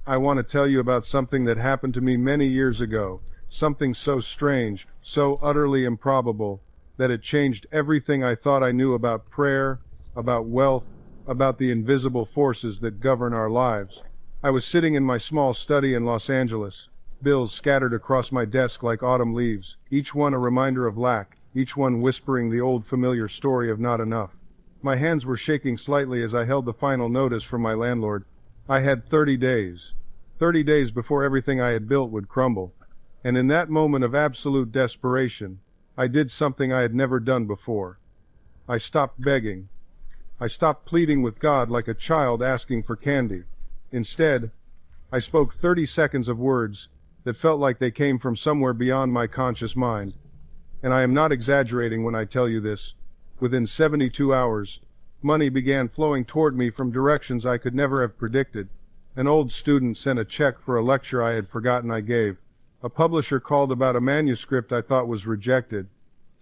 I want to tell you about something that happened to me many years ago, something so strange, so utterly improbable, that it changed everything I thought I knew about prayer, about wealth, about the invisible forces that govern our lives. I was sitting in my small study in Los Angeles, bills scattered across my desk like autumn leaves, each one a reminder of lack, each one whispering the old familiar story of not enough. My hands were shaking slightly as I held the final notice from my landlord. I had 30 days. 30 days before everything I had built would crumble. And in that moment of absolute desperation, I did something I had never done before. I stopped begging. I stopped pleading with God like a child asking for candy. Instead, I spoke 30 seconds of words that felt like they came from somewhere beyond my conscious mind. And I am not exaggerating when I tell you this. Within 72 hours, money began flowing toward me from directions I could never have predicted. An old student sent a check for a lecture I had forgotten I gave. A publisher called about a manuscript I thought was rejected.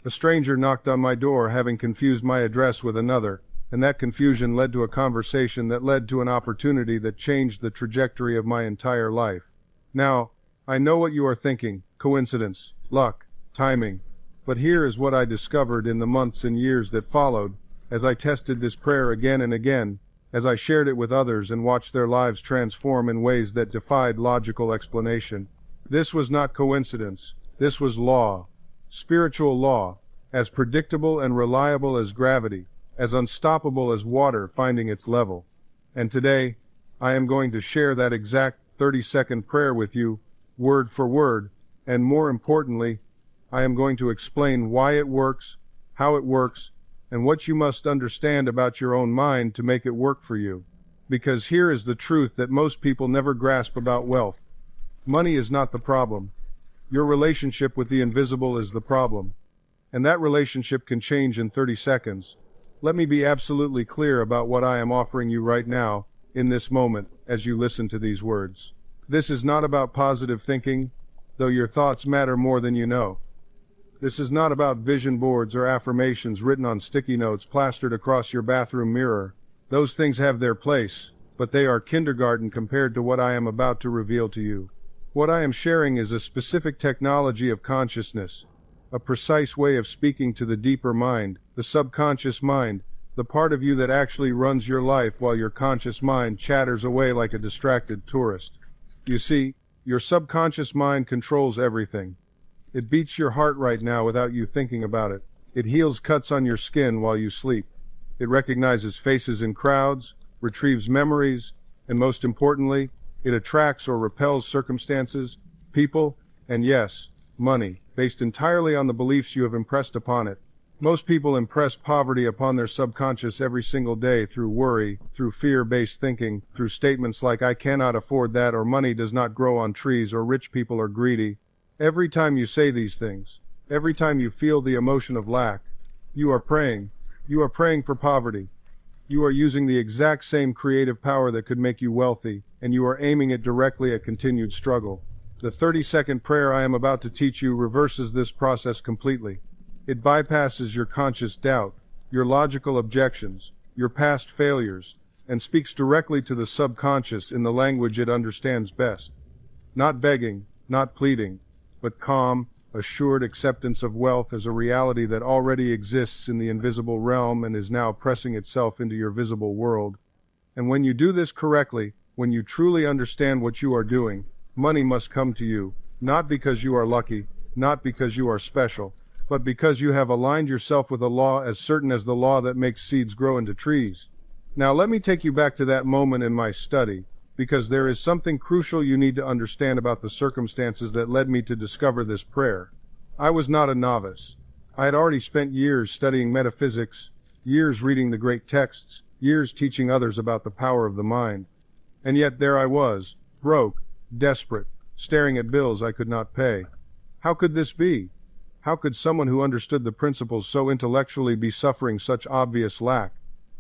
A stranger knocked on my door, having confused my address with another, and that confusion led to a conversation that led to an opportunity that changed the trajectory of my entire life. Now, I know what you are thinking: coincidence, luck, timing. But here is what I discovered in the months and years that followed, as I tested this prayer again and again, as I shared it with others and watched their lives transform in ways that defied logical explanation. This was not coincidence. This was law. Spiritual law, as predictable and reliable as gravity, as unstoppable as water finding its level. And today, I am going to share that exact 30-second prayer with you, word for word, and more importantly, I am going to explain why it works, how it works, and what you must understand about your own mind to make it work for you. Because here is the truth that most people never grasp about wealth. Money is not the problem. Your relationship with the invisible is the problem. And that relationship can change in 30 seconds. Let me be absolutely clear about what I am offering you right now, in this moment, as you listen to these words. This is not about positive thinking, though your thoughts matter more than you know. This is not about vision boards or affirmations written on sticky notes plastered across your bathroom mirror. Those things have their place, but they are kindergarten compared to what I am about to reveal to you. What I am sharing is a specific technology of consciousness, a precise way of speaking to the deeper mind, the subconscious mind, the part of you that actually runs your life while your conscious mind chatters away like a distracted tourist. You see, your subconscious mind controls everything. It beats your heart right now without you thinking about it. It heals cuts on your skin while you sleep. It recognizes faces in crowds, retrieves memories, and most importantly, it attracts or repels circumstances, people, and yes, money, based entirely on the beliefs you have impressed upon it. Most people impress poverty upon their subconscious every single day through worry, through fear-based thinking, through statements like "I cannot afford that," or "money does not grow on trees," or "rich people are greedy." Every time you say these things, every time you feel the emotion of lack, you are praying. You are praying for poverty. You are using the exact same creative power that could make you wealthy, and you are aiming it directly at continued struggle. The 30-second prayer I am about to teach you reverses this process completely. It bypasses your conscious doubt, your logical objections, your past failures, and speaks directly to the subconscious in the language it understands best. Not begging, not pleading, but calm, assured acceptance of wealth as a reality that already exists in the invisible realm and is now pressing itself into your visible world. And when you do this correctly, when you truly understand what you are doing, money must come to you, not because you are lucky, not because you are special, but because you have aligned yourself with a law as certain as the law that makes seeds grow into trees. Now let me take you back to that moment in my study, because there is something crucial you need to understand about the circumstances that led me to discover this prayer. I was not a novice. I had already spent years studying metaphysics, years reading the great texts, years teaching others about the power of the mind. And yet there I was, broke, desperate, staring at bills I could not pay. How could this be? How could someone who understood the principles so intellectually be suffering such obvious lack?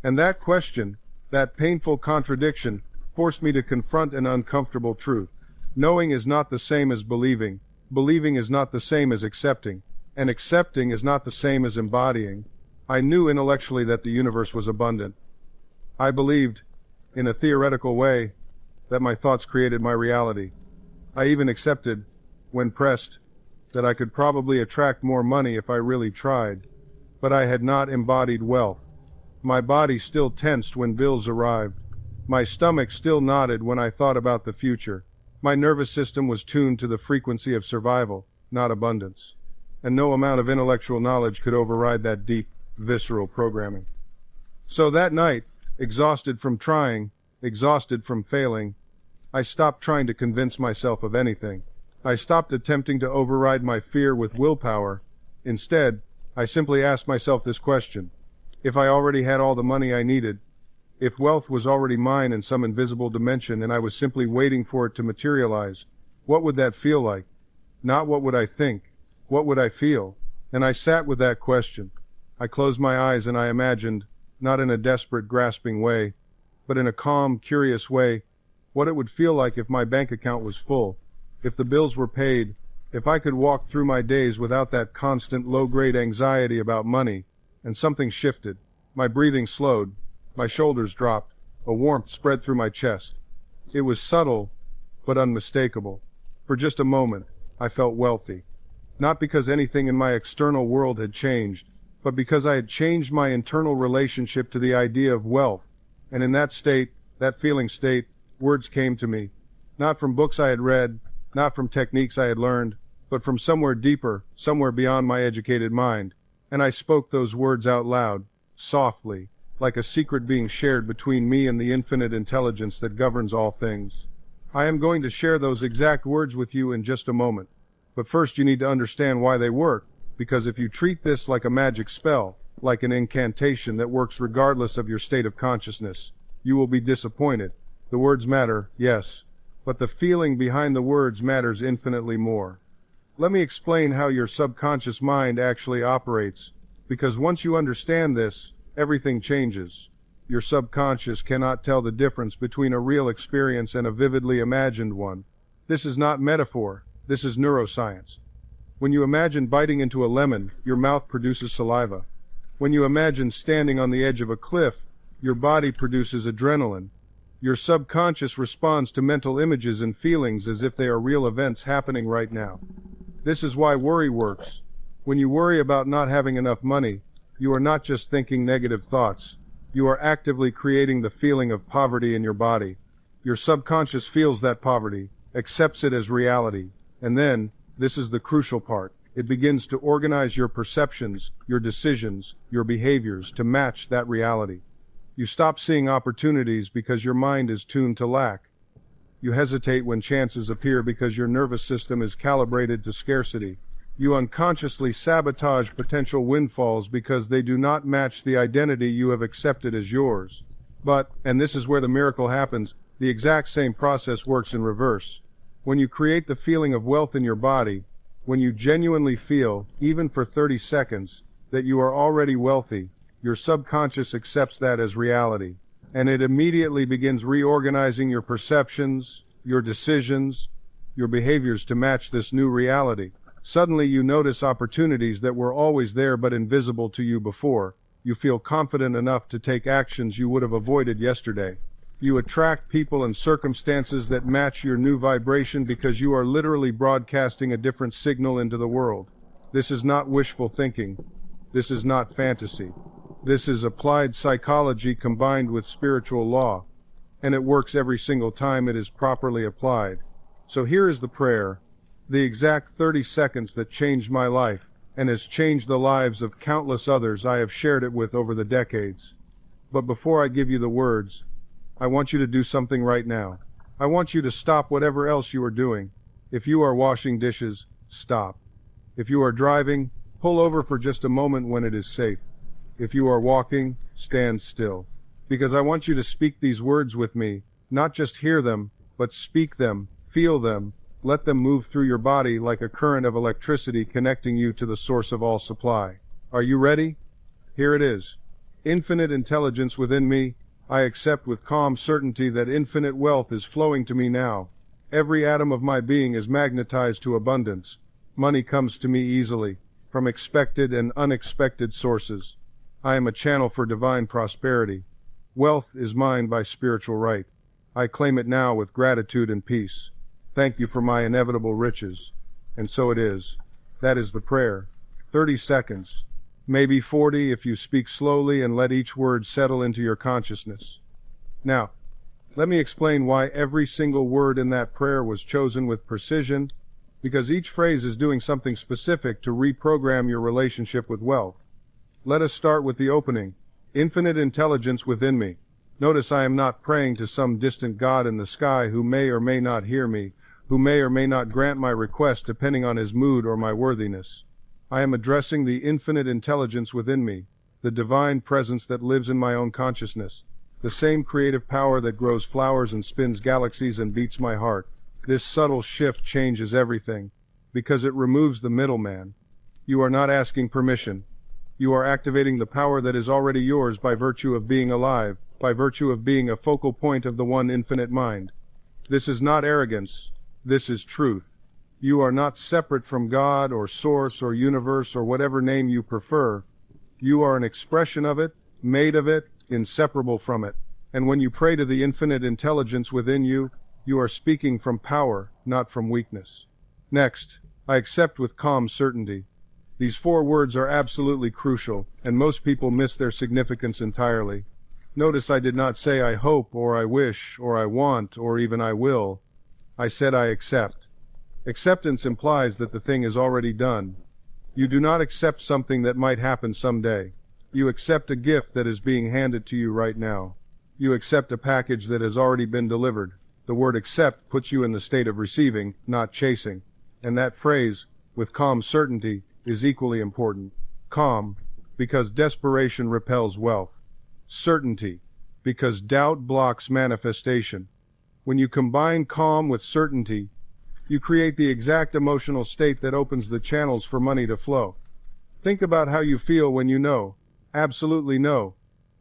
And that question, that painful contradiction, forced me to confront an uncomfortable truth. Knowing is not the same as believing. Believing is not the same as accepting. And accepting is not the same as embodying. I knew intellectually that the universe was abundant. I believed, in a theoretical way, that my thoughts created my reality. I even accepted, when pressed, that I could probably attract more money if I really tried. But I had not embodied wealth. My body still tensed when bills arrived. My stomach still nodded when I thought about the future. My nervous system was tuned to the frequency of survival, not abundance. And no amount of intellectual knowledge could override that deep, visceral programming. So that night, exhausted from trying, exhausted from failing, I stopped trying to convince myself of anything. I stopped attempting to override my fear with willpower. Instead, I simply asked myself this question. If I already had all the money I needed, if wealth was already mine in some invisible dimension and I was simply waiting for it to materialize, what would that feel like? Not what would I think, what would I feel? And I sat with that question. I closed my eyes and I imagined, not in a desperate, grasping way, but in a calm, curious way, what it would feel like if my bank account was full, if the bills were paid, if I could walk through my days without that constant low-grade anxiety about money. And something shifted. My breathing slowed. My shoulders dropped. A warmth spread through my chest. It was subtle, but unmistakable. For just a moment, I felt wealthy. Not because anything in my external world had changed, but because I had changed my internal relationship to the idea of wealth. And in that state, that feeling state, words came to me. Not from books I had read, not from techniques I had learned, but from somewhere deeper, somewhere beyond my educated mind. And I spoke those words out loud, softly, like a secret being shared between me and the infinite intelligence that governs all things. I am going to share those exact words with you in just a moment. But first you need to understand why they work, because if you treat this like a magic spell, like an incantation that works regardless of your state of consciousness, you will be disappointed. The words matter, yes, but the feeling behind the words matters infinitely more. Let me explain how your subconscious mind actually operates, because once you understand this, everything changes. Your subconscious cannot tell the difference between a real experience and a vividly imagined one. This is not metaphor, this is neuroscience. When you imagine biting into a lemon, your mouth produces saliva. When you imagine standing on the edge of a cliff, your body produces adrenaline. Your subconscious responds to mental images and feelings as if they are real events happening right now. This is why worry works. When you worry about not having enough money, you are not just thinking negative thoughts. You are actively creating the feeling of poverty in your body. Your subconscious feels that poverty, accepts it as reality, and then, this is the crucial part, it begins to organize your perceptions, your decisions, your behaviors to match that reality. You stop seeing opportunities because your mind is tuned to lack. You hesitate when chances appear because your nervous system is calibrated to scarcity. You unconsciously sabotage potential windfalls because they do not match the identity you have accepted as yours. But, and this is where the miracle happens, the exact same process works in reverse. When you create the feeling of wealth in your body, when you genuinely feel, even for 30 seconds, that you are already wealthy, your subconscious accepts that as reality. And it immediately begins reorganizing your perceptions, your decisions, your behaviors to match this new reality. Suddenly you notice opportunities that were always there but invisible to you before. You feel confident enough to take actions you would have avoided yesterday. You attract people and circumstances that match your new vibration because you are literally broadcasting a different signal into the world. This is not wishful thinking. This is not fantasy. This is applied psychology combined with spiritual law, and it works every single time it is properly applied. So here is the prayer, the exact 30 seconds that changed my life, and has changed the lives of countless others I have shared it with over the decades. But before I give you the words, I want you to do something right now. I want you to stop whatever else you are doing. If you are washing dishes, stop. If you are driving, pull over for just a moment when it is safe. If you are walking, stand still. Because I want you to speak these words with me, not just hear them, but speak them, feel them, let them move through your body like a current of electricity connecting you to the source of all supply. Are you ready? Here it is. Infinite intelligence within me, I accept with calm certainty that infinite wealth is flowing to me now. Every atom of my being is magnetized to abundance. Money comes to me easily, from expected and unexpected sources. I am a channel for divine prosperity. Wealth is mine by spiritual right. I claim it now with gratitude and peace. Thank you for my inevitable riches. And so it is. That is the prayer. 30 seconds. Maybe 40 if you speak slowly and let each word settle into your consciousness. Now, let me explain why every single word in that prayer was chosen with precision, because each phrase is doing something specific to reprogram your relationship with wealth. Let us start with the opening. Infinite intelligence within me. Notice I am not praying to some distant God in the sky who may or may not hear me, who may or may not grant my request depending on his mood or my worthiness. I am addressing the infinite intelligence within me, the divine presence that lives in my own consciousness, the same creative power that grows flowers and spins galaxies and beats my heart. This subtle shift changes everything, because it removes the middleman. You are not asking permission. You are activating the power that is already yours by virtue of being alive, by virtue of being a focal point of the one infinite mind. This is not arrogance. This is truth. You are not separate from God or Source or Universe or whatever name you prefer. You are an expression of it, made of it, inseparable from it. And when you pray to the infinite intelligence within you, you are speaking from power, not from weakness. Next, I accept with calm certainty. These 4 words are absolutely crucial, and most people miss their significance entirely. Notice I did not say I hope, or I wish, or I want, or even I will. I said I accept. Acceptance implies that the thing is already done. You do not accept something that might happen someday. You accept a gift that is being handed to you right now. You accept a package that has already been delivered. The word accept puts you in the state of receiving, not chasing. And that phrase, with calm certainty, is equally important. Calm, because desperation repels wealth. Certainty, because doubt blocks manifestation. When you combine calm with certainty, you create the exact emotional state that opens the channels for money to flow. Think about how you feel when you know, absolutely know,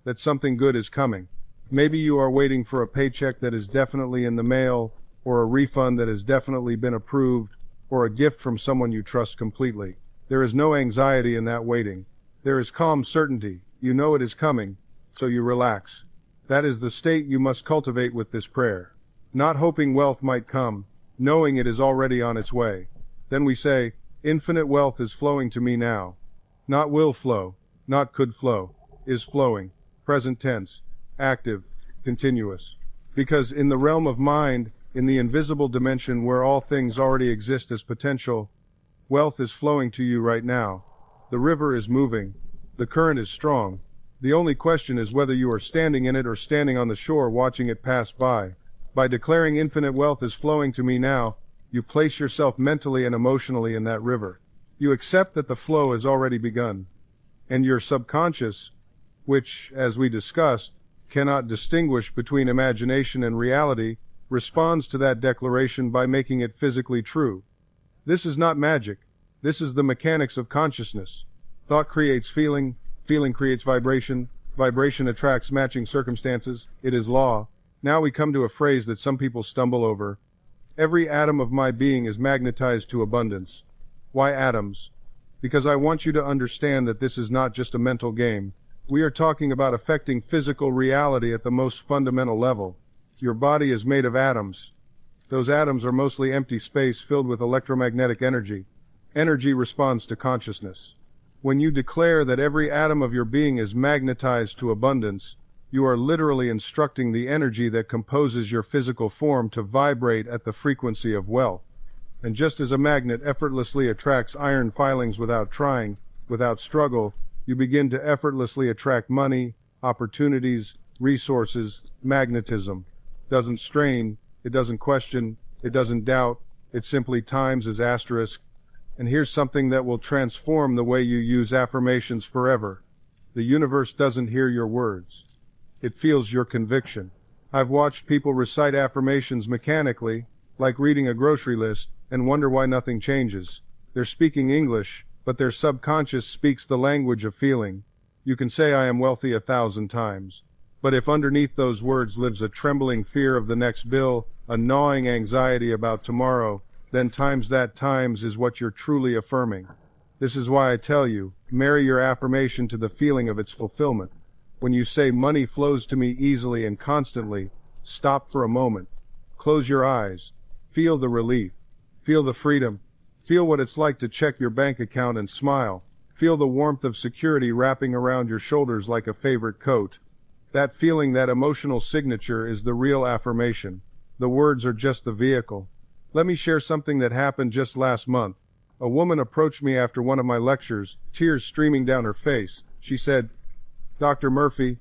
that something good is coming. Maybe you are waiting for a paycheck that is definitely in the mail, or a refund that has definitely been approved, or a gift from someone you trust completely. There is no anxiety in that waiting. There is calm certainty. You know it is coming, so you relax. That is the state you must cultivate with this prayer. Not hoping wealth might come, knowing it is already on its way. Then we say, infinite wealth is flowing to me now. Not will flow, not could flow, is flowing. Present tense, active, continuous. Because in the realm of mind, in the invisible dimension where all things already exist as potential, wealth is flowing to you right now. The river is moving. The current is strong. The only question is whether you are standing in it or standing on the shore watching it pass by. By declaring infinite wealth is flowing to me now, you place yourself mentally and emotionally in that river. You accept that the flow has already begun. And your subconscious, which, as we discussed, cannot distinguish between imagination and reality, responds to that declaration by making it physically true. This is not magic. This is the mechanics of consciousness. Thought creates feeling, feeling creates vibration, vibration attracts matching circumstances. It is law. Now we come to a phrase that some people stumble over. Every atom of my being is magnetized to abundance. Why atoms? Because I want you to understand that this is not just a mental game. We are talking about affecting physical reality at the most fundamental level. Your body is made of atoms. Those atoms are mostly empty space filled with electromagnetic energy. Energy responds to consciousness. When you declare that every atom of your being is magnetized to abundance, you are literally instructing the energy that composes your physical form to vibrate at the frequency of wealth. And just as a magnet effortlessly attracts iron filings without trying, without struggle, you begin to effortlessly attract money, opportunities, resources, magnetism. Doesn't strain, it doesn't question, it doesn't doubt, it simply times as asterisk. And here's something that will transform the way you use affirmations forever. The universe doesn't hear your words. It feels your conviction. I've watched people recite affirmations mechanically, like reading a grocery list, and wonder why nothing changes. They're speaking English, but their subconscious speaks the language of feeling. You can say I am wealthy 1,000 times. But if underneath those words lives a trembling fear of the next bill, a gnawing anxiety about tomorrow, then times that times is what you're truly affirming. This is why I tell you, marry your affirmation to the feeling of its fulfillment. When you say money flows to me easily and constantly, Stop for a moment. Close your eyes. Feel the relief. Feel the freedom. Feel what it's like to check your bank account and smile. Feel the warmth of security wrapping around your shoulders like a favorite coat. That feeling, that emotional signature, is the real affirmation. The words are just the vehicle. Let me share something that happened just last month. A woman approached me after one of my lectures, tears streaming down her face. She said, "Dr. Murphy,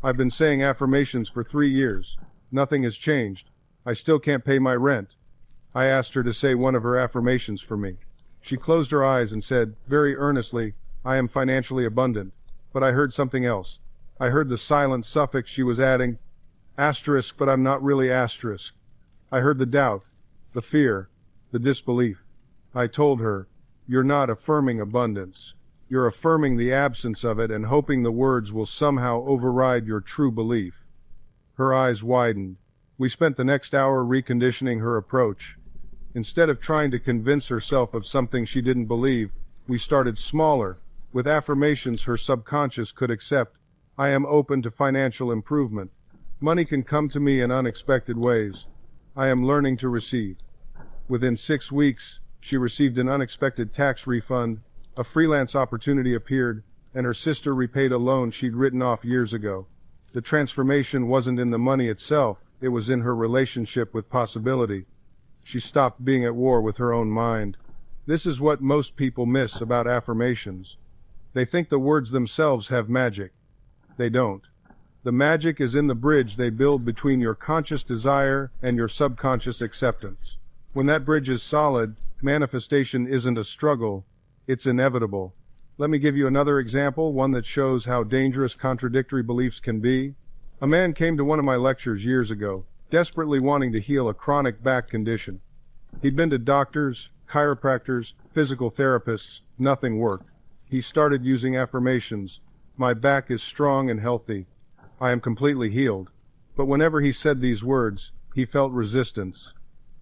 I've been saying affirmations for 3 years. Nothing has changed. I still can't pay my rent." I asked her to say one of her affirmations for me. She closed her eyes and said, very earnestly, "I am financially abundant." But I heard something else. I heard the silent suffix she was adding, asterisk, but I'm not really asterisk. I heard the doubt, the fear, the disbelief. I told her, "You're not affirming abundance. You're affirming the absence of it and hoping the words will somehow override your true belief." Her eyes widened. We spent the next hour reconditioning her approach. Instead of trying to convince herself of something she didn't believe, we started smaller, with affirmations her subconscious could accept. I am open to financial improvement. Money can come to me in unexpected ways. I am learning to receive. Within 6 weeks, she received an unexpected tax refund, a freelance opportunity appeared, and her sister repaid a loan she'd written off years ago. The transformation wasn't in the money itself, it was in her relationship with possibility. She stopped being at war with her own mind. This is what most people miss about affirmations. They think the words themselves have magic. They don't. The magic is in the bridge they build between your conscious desire and your subconscious acceptance. When that bridge is solid, manifestation isn't a struggle, it's inevitable. Let me give you another example, one that shows how dangerous contradictory beliefs can be. A man came to one of my lectures years ago, desperately wanting to heal a chronic back condition. He'd been to doctors, chiropractors, physical therapists, nothing worked. He started using affirmations. "My back is strong and healthy. I am completely healed." But whenever he said these words, he felt resistance,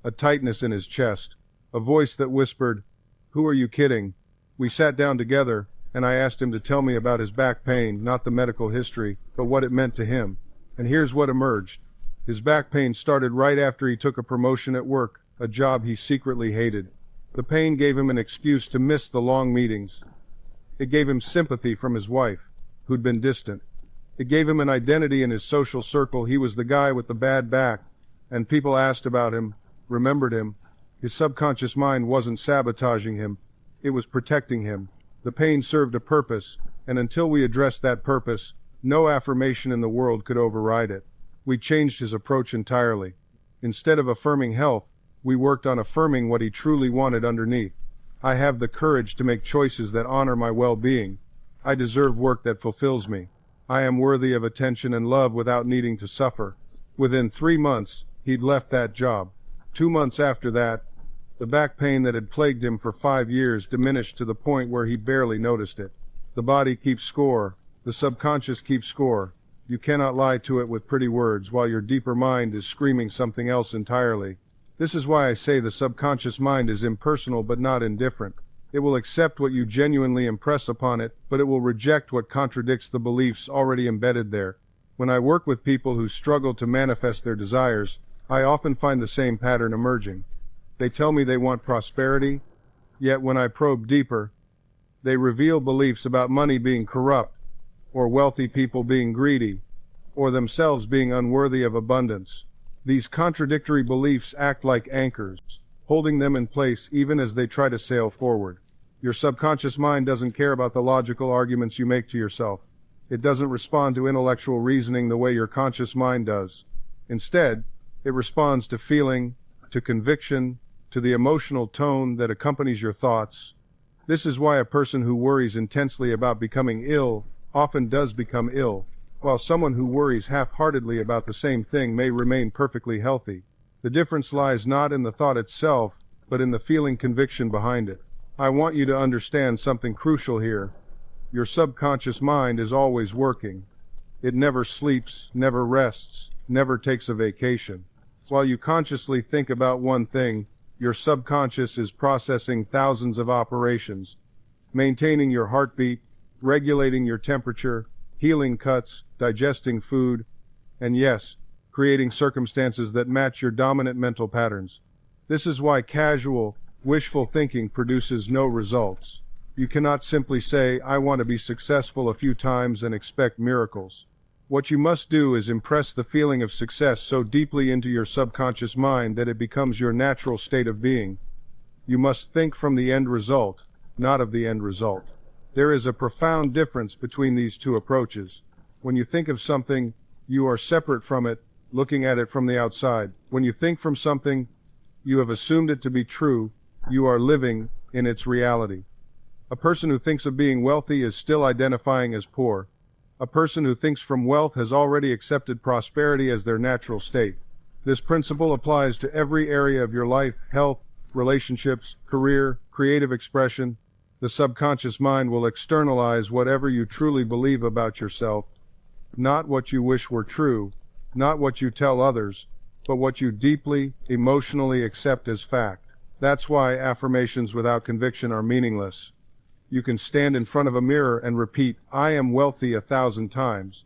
a tightness in his chest, a voice that whispered, "Who are you kidding?" We sat down together, and I asked him to tell me about his back pain, not the medical history, but what it meant to him. And here's what emerged. His back pain started right after he took a promotion at work, a job he secretly hated. The pain gave him an excuse to miss the long meetings. It gave him sympathy from his wife, who'd been distant. It gave him an identity in his social circle. He was the guy with the bad back, and people asked about him, remembered him. His subconscious mind wasn't sabotaging him, it was protecting him. The pain served a purpose, and until we addressed that purpose, no affirmation in the world could override it. We changed his approach entirely. Instead of affirming health, we worked on affirming what he truly wanted underneath. I have the courage to make choices that honor my well-being. I deserve work that fulfills me. I am worthy of attention and love without needing to suffer. Within 3 months, he'd left that job. 2 months after that, the back pain that had plagued him for 5 years diminished to the point where he barely noticed it. The body keeps score. The subconscious keeps score. You cannot lie to it with pretty words while your deeper mind is screaming something else entirely. This is why I say the subconscious mind is impersonal but not indifferent. It will accept what you genuinely impress upon it, but it will reject what contradicts the beliefs already embedded there. When I work with people who struggle to manifest their desires, I often find the same pattern emerging. They tell me they want prosperity, yet when I probe deeper, they reveal beliefs about money being corrupt, or wealthy people being greedy, or themselves being unworthy of abundance. These contradictory beliefs act like anchors, holding them in place even as they try to sail forward. Your subconscious mind doesn't care about the logical arguments you make to yourself. It doesn't respond to intellectual reasoning the way your conscious mind does. Instead, it responds to feeling, to conviction, to the emotional tone that accompanies your thoughts. This is why a person who worries intensely about becoming ill often does become ill, while someone who worries half-heartedly about the same thing may remain perfectly healthy. The difference lies not in the thought itself, but in the feeling conviction behind it. I want you to understand something crucial here. Your subconscious mind is always working. It never sleeps, never rests, never takes a vacation. While you consciously think about one thing, your subconscious is processing thousands of operations, maintaining your heartbeat, regulating your temperature, healing cuts, digesting food, and yes, creating circumstances that match your dominant mental patterns. This is why casual, wishful thinking produces no results. You cannot simply say, I want to be successful a few times and expect miracles. What you must do is impress the feeling of success so deeply into your subconscious mind that it becomes your natural state of being. You must think from the end result, not of the end result. There is a profound difference between these two approaches. When you think of something, you are separate from it, looking at it from the outside. When you think from something, you have assumed it to be true, you are living in its reality. A person who thinks of being wealthy is still identifying as poor. A person who thinks from wealth has already accepted prosperity as their natural state. This principle applies to every area of your life: health, relationships, career, creative expression. The subconscious mind will externalize whatever you truly believe about yourself, not what you wish were true, not what you tell others, but what you deeply, emotionally accept as fact. That's why affirmations without conviction are meaningless. You can stand in front of a mirror and repeat, I am wealthy 1,000 times.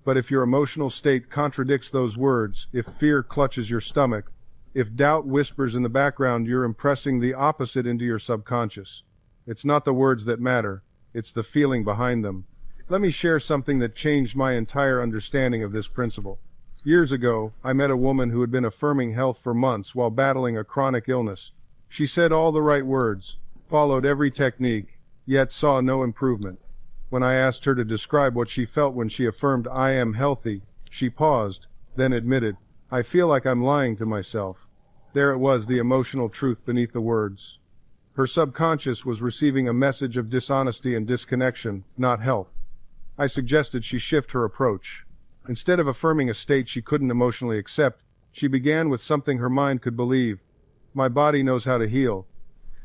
But if your emotional state contradicts those words, if fear clutches your stomach, if doubt whispers in the background, you're impressing the opposite into your subconscious. It's not the words that matter, it's the feeling behind them. Let me share something that changed my entire understanding of this principle. Years ago, I met a woman who had been affirming health for months while battling a chronic illness. She said all the right words, followed every technique, yet saw no improvement. When I asked her to describe what she felt when she affirmed, I am healthy, she paused, then admitted, I feel like I'm lying to myself. There it was, the emotional truth beneath the words. Her subconscious was receiving a message of dishonesty and disconnection, not health. I suggested she shift her approach. Instead of affirming a state she couldn't emotionally accept, she began with something her mind could believe. My body knows how to heal.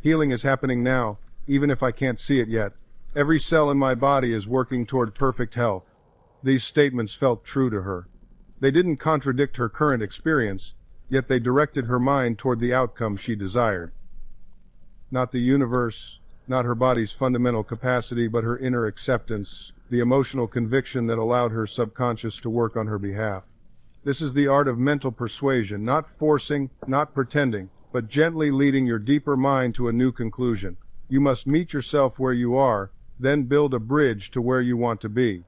Healing is happening now, even if I can't see it yet. Every cell in my body is working toward perfect health. These statements felt true to her. They didn't contradict her current experience, yet they directed her mind toward the outcome she desired. Not the universe, not her body's fundamental capacity, but her inner acceptance, the emotional conviction that allowed her subconscious to work on her behalf. This is the art of mental persuasion, not forcing, not pretending, but gently leading your deeper mind to a new conclusion. You must meet yourself where you are, then build a bridge to where you want to be.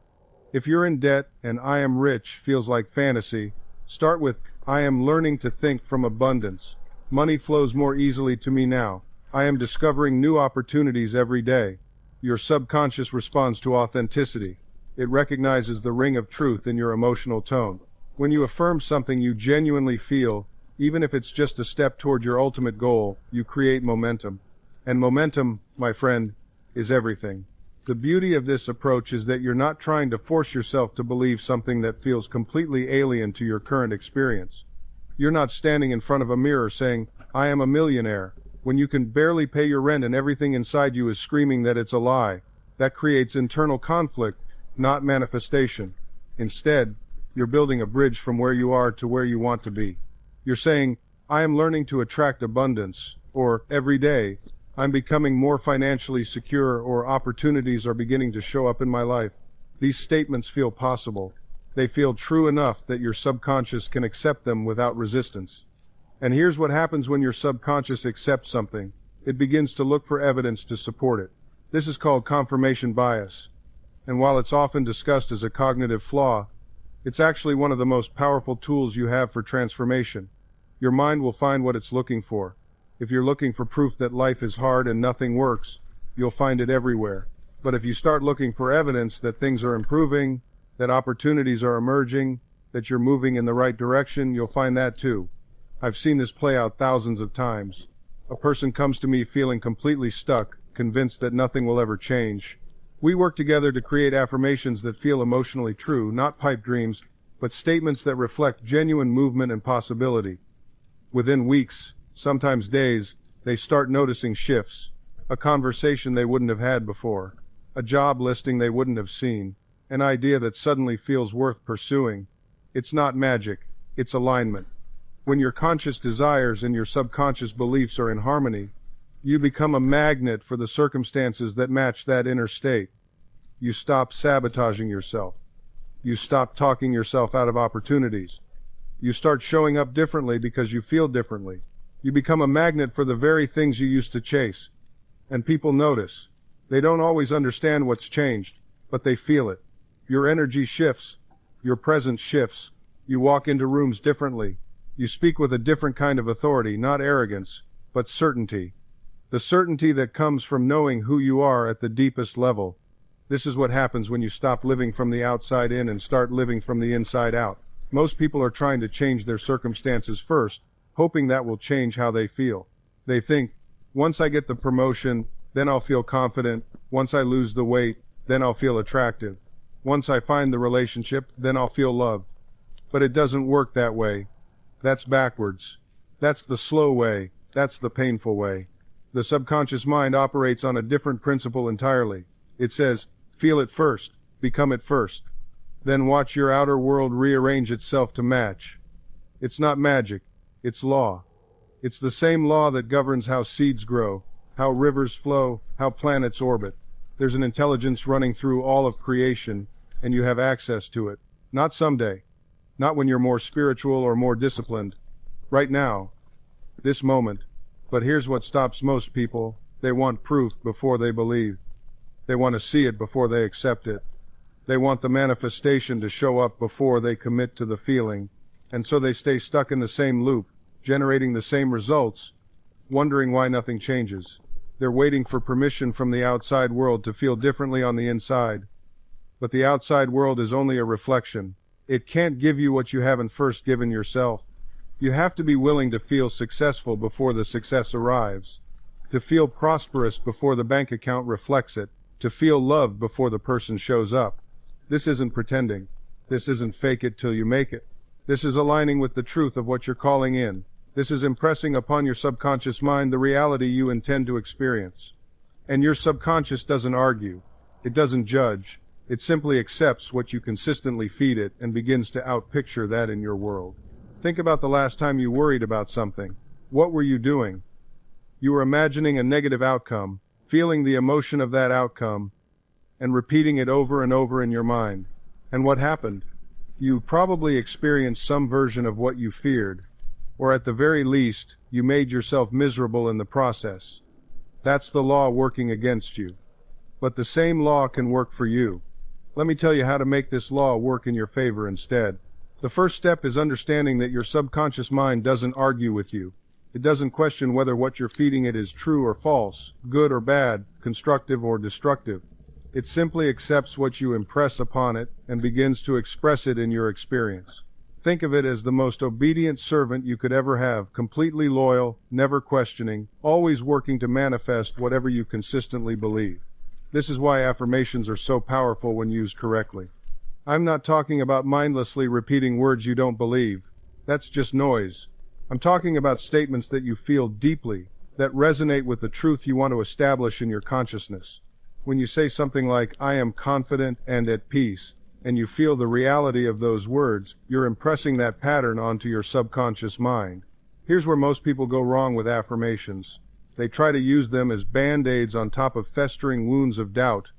If you're in debt and I am rich feels like fantasy, start with, I am learning to think from abundance. Money flows more easily to me now. I am discovering new opportunities every day. Your subconscious responds to authenticity. It recognizes the ring of truth in your emotional tone. When you affirm something you genuinely feel, even if it's just a step toward your ultimate goal, you create momentum. And momentum, my friend, is everything. The beauty of this approach is that you're not trying to force yourself to believe something that feels completely alien to your current experience. You're not standing in front of a mirror saying, I am a millionaire, when you can barely pay your rent and everything inside you is screaming that it's a lie. That creates internal conflict, not manifestation. Instead, you're building a bridge from where you are to where you want to be. You're saying, I am learning to attract abundance, or every day, I'm becoming more financially secure, or opportunities are beginning to show up in my life. These statements feel possible. They feel true enough that your subconscious can accept them without resistance. And here's what happens when your subconscious accepts something. It begins to look for evidence to support it. This is called confirmation bias. And while it's often discussed as a cognitive flaw, it's actually one of the most powerful tools you have for transformation. Your mind will find what it's looking for. If you're looking for proof that life is hard and nothing works, you'll find it everywhere. But if you start looking for evidence that things are improving, that opportunities are emerging, that you're moving in the right direction, you'll find that too. I've seen this play out thousands of times. A person comes to me feeling completely stuck, convinced that nothing will ever change. We work together to create affirmations that feel emotionally true, not pipe dreams, but statements that reflect genuine movement and possibility. Within weeks, sometimes days, they start noticing shifts. A conversation they wouldn't have had before. A job listing they wouldn't have seen. An idea that suddenly feels worth pursuing. It's not magic, it's alignment. When your conscious desires and your subconscious beliefs are in harmony, you become a magnet for the circumstances that match that inner state. You stop sabotaging yourself. You stop talking yourself out of opportunities. You start showing up differently because you feel differently. You become a magnet for the very things you used to chase. And people notice. They don't always understand what's changed, but they feel it. Your energy shifts. Your presence shifts. You walk into rooms differently. You speak with a different kind of authority, not arrogance, but certainty. The certainty that comes from knowing who you are at the deepest level. This is what happens when you stop living from the outside in and start living from the inside out. Most people are trying to change their circumstances first, hoping that will change how they feel. They think, once I get the promotion, then I'll feel confident. Once I lose the weight, then I'll feel attractive. Once I find the relationship, then I'll feel loved. But it doesn't work that way. That's backwards. That's the slow way. That's the painful way. The subconscious mind operates on a different principle entirely. It says, feel it first, become it first. Then watch your outer world rearrange itself to match. It's not magic, it's law. It's the same law that governs how seeds grow, how rivers flow, how planets orbit. There's an intelligence running through all of creation, and you have access to it. Not someday. Not when you're more spiritual or more disciplined. Right now. This moment. But here's what stops most people. They want proof before they believe. They want to see it before they accept it. They want the manifestation to show up before they commit to the feeling. And so they stay stuck in the same loop, generating the same results, wondering why nothing changes. They're waiting for permission from the outside world to feel differently on the inside. But the outside world is only a reflection. It can't give you what you haven't first given yourself. You have to be willing to feel successful before the success arrives, to feel prosperous before the bank account reflects it, to feel loved before the person shows up. This isn't pretending. This isn't fake it till you make it. This is aligning with the truth of what you're calling in. This is impressing upon your subconscious mind the reality you intend to experience. And your subconscious doesn't argue. It doesn't judge. It simply accepts what you consistently feed it and begins to outpicture that in your world. Think about the last time you worried about something. What were you doing? You were imagining a negative outcome, feeling the emotion of that outcome, and repeating it over and over in your mind. And what happened? You probably experienced some version of what you feared, or at the very least, you made yourself miserable in the process. That's the law working against you. But the same law can work for you. Let me tell you how to make this law work in your favor instead. The first step is understanding that your subconscious mind doesn't argue with you. It doesn't question whether what you're feeding it is true or false, good or bad, constructive or destructive. It simply accepts what you impress upon it and begins to express it in your experience. Think of it as the most obedient servant you could ever have, completely loyal, never questioning, always working to manifest whatever you consistently believe. This is why affirmations are so powerful when used correctly. I'm not talking about mindlessly repeating words you don't believe. That's just noise. I'm talking about statements that you feel deeply, that resonate with the truth you want to establish in your consciousness. When you say something like, I am confident and at peace, and you feel the reality of those words, you're impressing that pattern onto your subconscious mind. Here's where most people go wrong with affirmations. They try to use them as band-aids on top of festering wounds of doubt.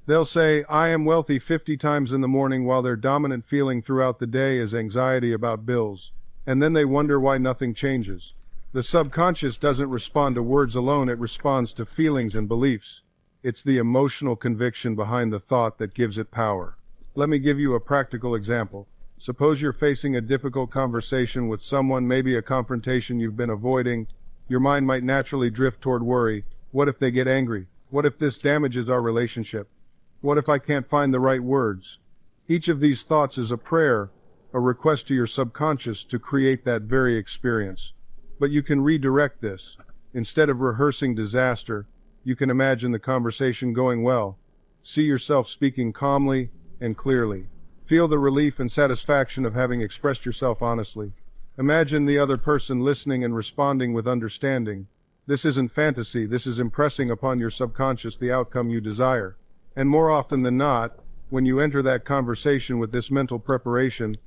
They'll say, I am wealthy 50 times in the morning while their dominant feeling throughout the day is anxiety about bills. And then they wonder why nothing changes. The subconscious doesn't respond to words alone, it responds to feelings and beliefs. It's the emotional conviction behind the thought that gives it power. Let me give you a practical example. Suppose you're facing a difficult conversation with someone, maybe a confrontation you've been avoiding. Your mind might naturally drift toward worry. What if they get angry? What if this damages our relationship? What if I can't find the right words? Each of these thoughts is a prayer, a request to your subconscious to create that very experience. But you can redirect this. Instead of rehearsing disaster, you can imagine the conversation going well. See yourself speaking calmly and clearly. Feel the relief and satisfaction of having expressed yourself honestly. Imagine the other person listening and responding with understanding. This isn't fantasy, this is impressing upon your subconscious the outcome you desire. And more often than not, when you enter that conversation with this mental preparation,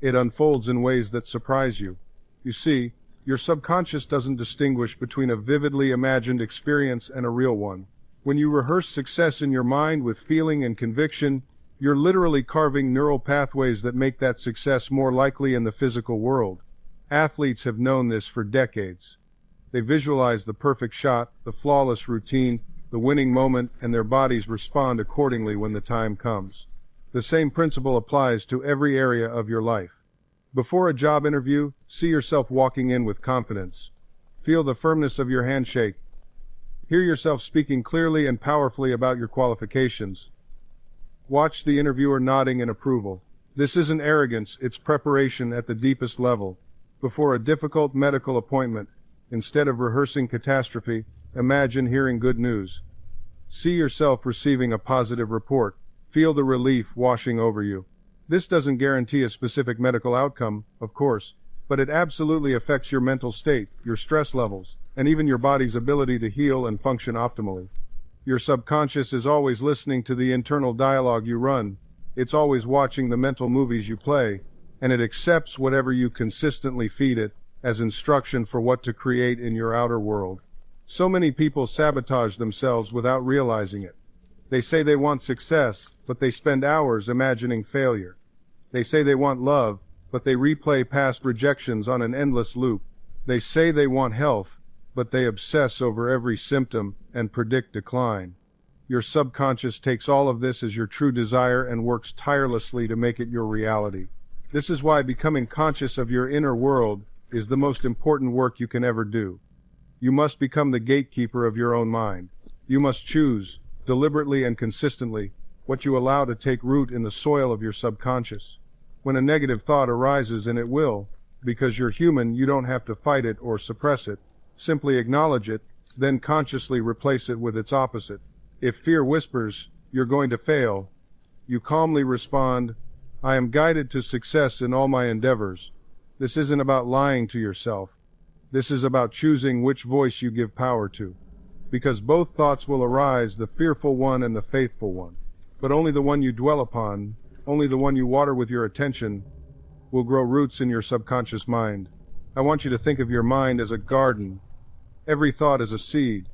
it unfolds in ways that surprise you. You see, your subconscious doesn't distinguish between a vividly imagined experience and a real one. When you rehearse success in your mind with feeling and conviction, You're literally carving neural pathways that make that success more likely in the physical world. Athletes have known this for decades. They visualize the perfect shot, the flawless routine, the winning moment, and their bodies respond accordingly when the time comes. The same principle applies to every area of your life. Before a job interview, see yourself walking in with confidence. Feel the firmness of your handshake. Hear yourself speaking clearly and powerfully about your qualifications. Watch the interviewer nodding in approval. This isn't arrogance, it's preparation at the deepest level. Before a difficult medical appointment, instead of rehearsing catastrophe, imagine hearing good news. See yourself receiving a positive report. Feel the relief washing over you. This doesn't guarantee a specific medical outcome, of course, but it absolutely affects your mental state, your stress levels, and even your body's ability to heal and function optimally. Your subconscious is always listening to the internal dialogue you run. It's always watching the mental movies you play, and it accepts whatever you consistently feed it as instruction for what to create in your outer world. So many people sabotage themselves without realizing it. They say they want success, but they spend hours imagining failure. They say they want love, but they replay past rejections on an endless loop. They say they want health, but they obsess over every symptom and predict decline. Your subconscious takes all of this as your true desire and works tirelessly to make it your reality. This is why becoming conscious of your inner world is the most important work you can ever do. You must become the gatekeeper of your own mind. You must choose, deliberately and consistently, what you allow to take root in the soil of your subconscious. When a negative thought arises, and it will, because you're human, you don't have to fight it or suppress it. Simply acknowledge it, then consciously replace it with its opposite. If fear whispers, "You're going to fail," you calmly respond, "I am guided to success in all my endeavors." This isn't about lying to yourself. This is about choosing which voice you give power to. Because both thoughts will arise, the fearful one and the faithful one. But only the one you dwell upon, only the one you water with your attention, will grow roots in your subconscious mind. I want you to think of your mind as a garden. Every thought is a seed.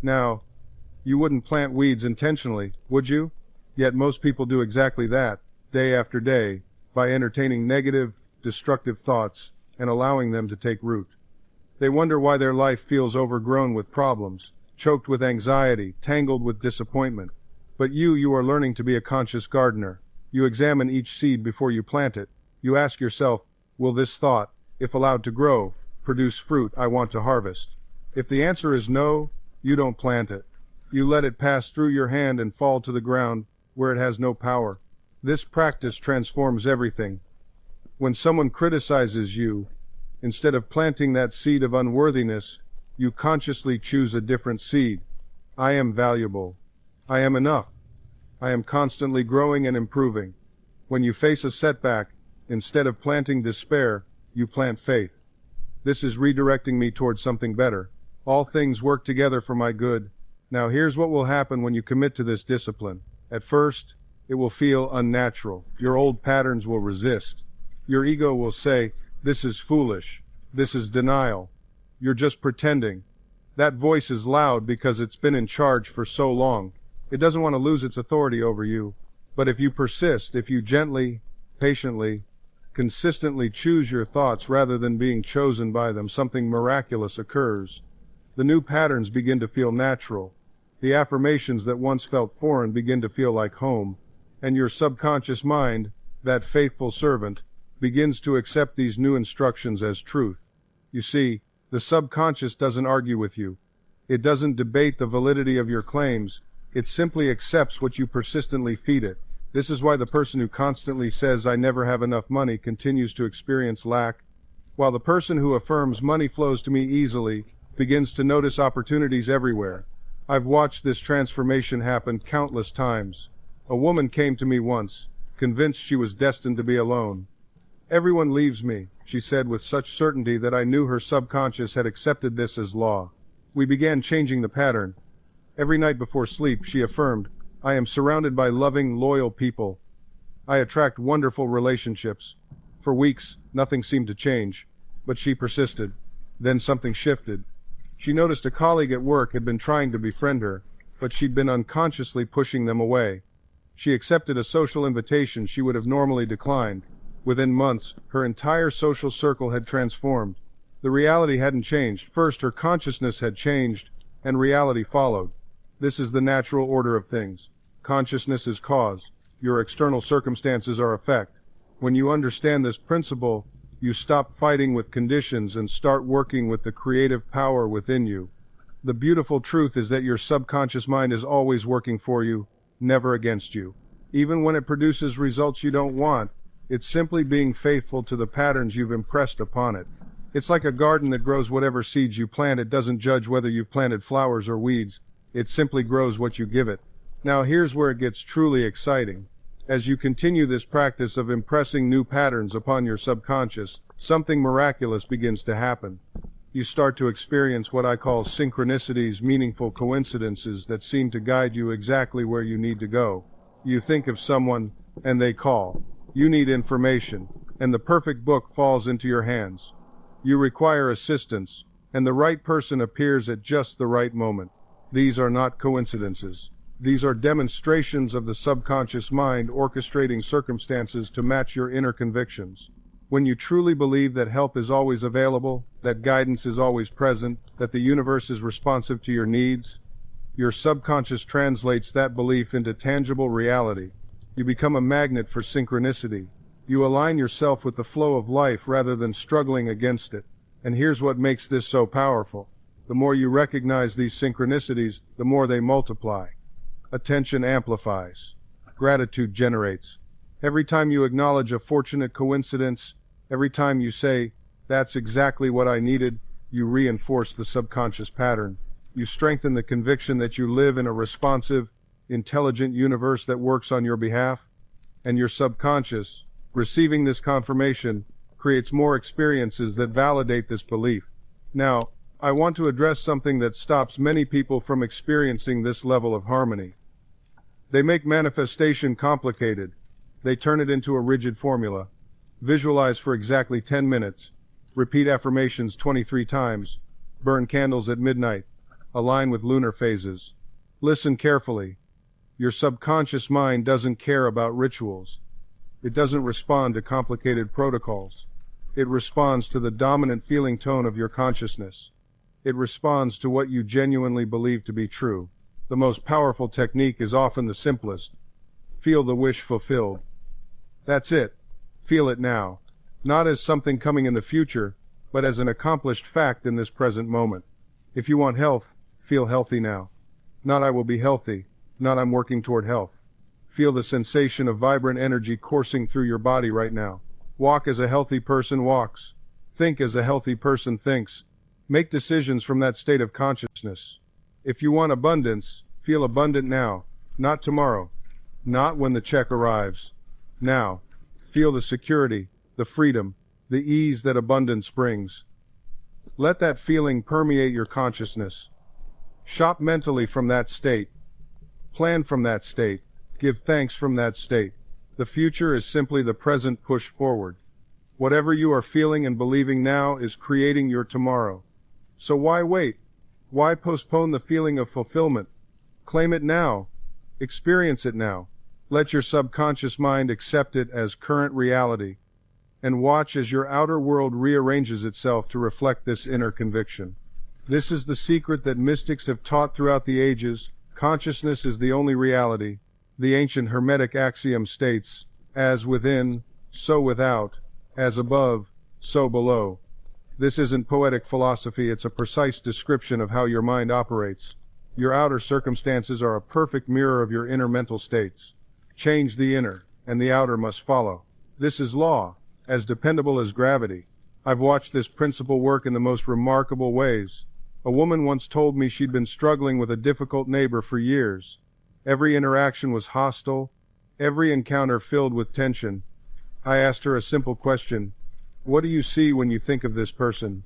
Now, you wouldn't plant weeds intentionally, would you? Yet most people do exactly that, day after day, by entertaining negative, destructive thoughts and allowing them to take root. They wonder why their life feels overgrown with problems, choked with anxiety, tangled with disappointment. But you are learning to be a conscious gardener. You examine each seed before you plant it. You ask yourself, will this thought, if allowed to grow, produce fruit I want to harvest? If the answer is no, you don't plant it. You let it pass through your hand and fall to the ground where it has no power. This practice transforms everything. When someone criticizes you, instead of planting that seed of unworthiness, you consciously choose a different seed. I am valuable. I am enough. I am constantly growing and improving. When you face a setback, instead of planting despair, you plant faith. This is redirecting me towards something better. All things work together for my good. Now here's what will happen when you commit to this discipline. At first, it will feel unnatural. Your old patterns will resist. Your ego will say, "This is foolish. This is denial. You're just pretending." That voice is loud because it's been in charge for so long. It doesn't want to lose its authority over you. But if you persist, if you gently, patiently, consistently choose your thoughts rather than being chosen by them, something miraculous occurs. The new patterns begin to feel natural. The affirmations that once felt foreign begin to feel like home. And your subconscious mind, that faithful servant, begins to accept these new instructions as truth. You see, the subconscious doesn't argue with you. It doesn't debate the validity of your claims. It simply accepts what you persistently feed it. This is why the person who constantly says, "I never have enough money," continues to experience lack, while the person who affirms, "Money flows to me easily," begins to notice opportunities everywhere. I've watched this transformation happen countless times. A woman came to me once, convinced she was destined to be alone. "Everyone leaves me," she said with such certainty that I knew her subconscious had accepted this as law. We began changing the pattern. Every night before sleep, she affirmed, "I am surrounded by loving, loyal people. I attract wonderful relationships." For weeks, nothing seemed to change, but she persisted. Then something shifted. She noticed a colleague at work had been trying to befriend her, but she'd been unconsciously pushing them away. She accepted a social invitation she would have normally declined. Within months, her entire social circle had transformed. The reality hadn't changed. First, her consciousness had changed, and reality followed. This is the natural order of things. Consciousness is cause. Your external circumstances are effect. When you understand this principle, you stop fighting with conditions and start working with the creative power within you. The beautiful truth is that your subconscious mind is always working for you, never against you. Even when it produces results you don't want, it's simply being faithful to the patterns you've impressed upon it. It's like a garden that grows whatever seeds you plant. It doesn't judge whether you've planted flowers or weeds. It simply grows what you give it. Now here's where it gets truly exciting. As you continue this practice of impressing new patterns upon your subconscious, something miraculous begins to happen. You start to experience what I call synchronicities, meaningful coincidences that seem to guide you exactly where you need to go. You think of someone, and they call. You need information, and the perfect book falls into your hands. You require assistance, and the right person appears at just the right moment. These are not coincidences. These are demonstrations of the subconscious mind orchestrating circumstances to match your inner convictions. When you truly believe that help is always available, that guidance is always present, that the universe is responsive to your needs, your subconscious translates that belief into tangible reality. You become a magnet for synchronicity. You align yourself with the flow of life rather than struggling against it. And here's what makes this so powerful. The more you recognize these synchronicities, the more they multiply. Attention amplifies. Gratitude generates. Every time you acknowledge a fortunate coincidence, every time you say, "That's exactly what I needed," you reinforce the subconscious pattern. You strengthen the conviction that you live in a responsive, intelligent universe that works on your behalf. And your subconscious, receiving this confirmation, creates more experiences that validate this belief. Now, I want to address something that stops many people from experiencing this level of harmony. They make manifestation complicated. They turn it into a rigid formula. Visualize for exactly 10 minutes. Repeat affirmations 23 times. Burn candles at midnight. Align with lunar phases. Listen carefully. Your subconscious mind doesn't care about rituals. It doesn't respond to complicated protocols. It responds to the dominant feeling tone of your consciousness. It responds to what you genuinely believe to be true. The most powerful technique is often the simplest. Feel the wish fulfilled. That's it. Feel it now. Not as something coming in the future, but as an accomplished fact in this present moment. If you want health, feel healthy now. Not "I will be healthy," not "I'm working toward health." Feel the sensation of vibrant energy coursing through your body right now. Walk as a healthy person walks. Think as a healthy person thinks. Make decisions from that state of consciousness. If you want abundance, feel abundant now, not tomorrow, not when the check arrives. Now, feel the security, the freedom, the ease that abundance brings. Let that feeling permeate your consciousness. Shop mentally from that state. Plan from that state. Give thanks from that state. The future is simply the present pushed forward. Whatever you are feeling and believing now is creating your tomorrow. So why wait? Why postpone the feeling of fulfillment? Claim it now. Experience it now. Let your subconscious mind accept it as current reality. And watch as your outer world rearranges itself to reflect this inner conviction. This is the secret that mystics have taught throughout the ages. Consciousness is the only reality. The ancient Hermetic axiom states, "As within, so without, as above, so below." This isn't poetic philosophy, it's a precise description of how your mind operates. Your outer circumstances are a perfect mirror of your inner mental states. Change the inner, and the outer must follow. This is law, as dependable as gravity. I've watched this principle work in the most remarkable ways. A woman once told me she'd been struggling with a difficult neighbor for years. Every interaction was hostile, every encounter filled with tension. I asked her a simple question: "What do you see when you think of this person?"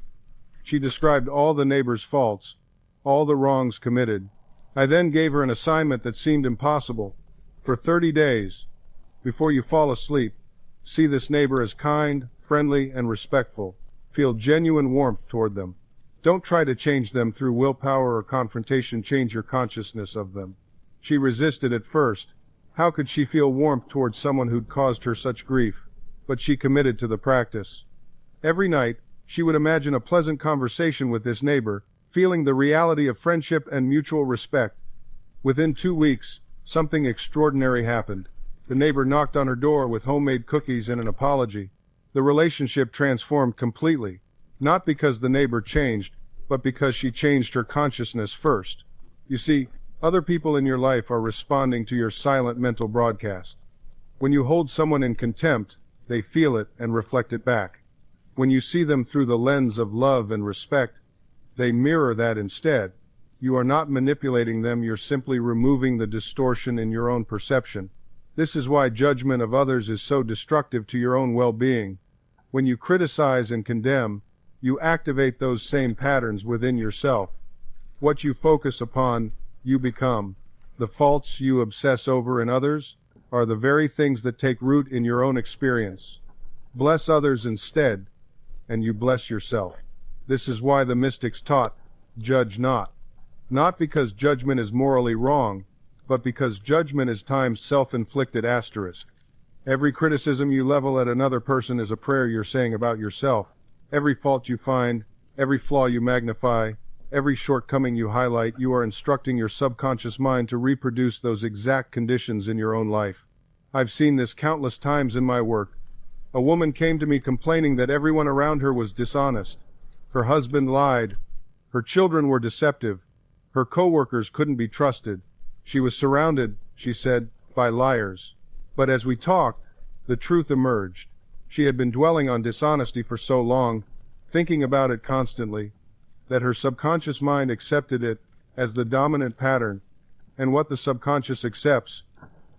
She described all the neighbor's faults, all the wrongs committed. I then gave her an assignment that seemed impossible. For 30 days, before you fall asleep, see this neighbor as kind, friendly, and respectful. Feel genuine warmth toward them. Don't try to change them through willpower or confrontation. Change your consciousness of them. She resisted at first. How could she feel warmth towards someone who'd caused her such grief? But she committed to the practice. Every night, she would imagine a pleasant conversation with this neighbor, feeling the reality of friendship and mutual respect. Within 2 weeks, something extraordinary happened. The neighbor knocked on her door with homemade cookies and an apology. The relationship transformed completely, not because the neighbor changed, but because she changed her consciousness first. You see, other people in your life are responding to your silent mental broadcast. When you hold someone in contempt, they feel it and reflect it back. When you see them through the lens of love and respect, they mirror that instead. You are not manipulating them, you're simply removing the distortion in your own perception. This is why judgment of others is so destructive to your own well-being. When you criticize and condemn, you activate those same patterns within yourself. What you focus upon, you become. The faults you obsess over in others are the very things that take root in your own experience. Bless others instead, and you bless yourself. This is why the mystics taught, judge not. Not because judgment is morally wrong, but because judgment is time's self-inflicted asterisk. Every criticism you level at another person is a prayer you're saying about yourself. Every fault you find, every flaw you magnify, every shortcoming you highlight, you are instructing your subconscious mind to reproduce those exact conditions in your own life. I've seen this countless times in my work. A woman came to me complaining that everyone around her was dishonest. Her husband lied. Her children were deceptive. Her co-workers couldn't be trusted. She was surrounded, she said, by liars. But as we talked, the truth emerged. She had been dwelling on dishonesty for so long, thinking about it constantly, that her subconscious mind accepted it as the dominant pattern, and what the subconscious accepts,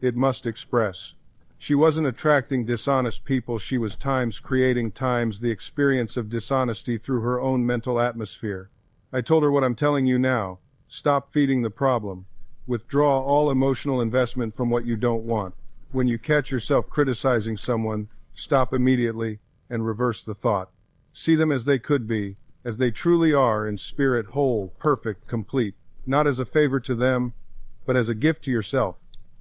it must express. She wasn't attracting dishonest people, she was creating the experience of dishonesty through her own mental atmosphere. I told her what I'm telling you now. Stop feeding the problem. Withdraw all emotional investment from what you don't want. When you catch yourself criticizing someone, stop immediately and reverse the thought. See them as they could be, as they truly are in spirit, whole, perfect, complete, not as a favor to them, but as a gift to yourself.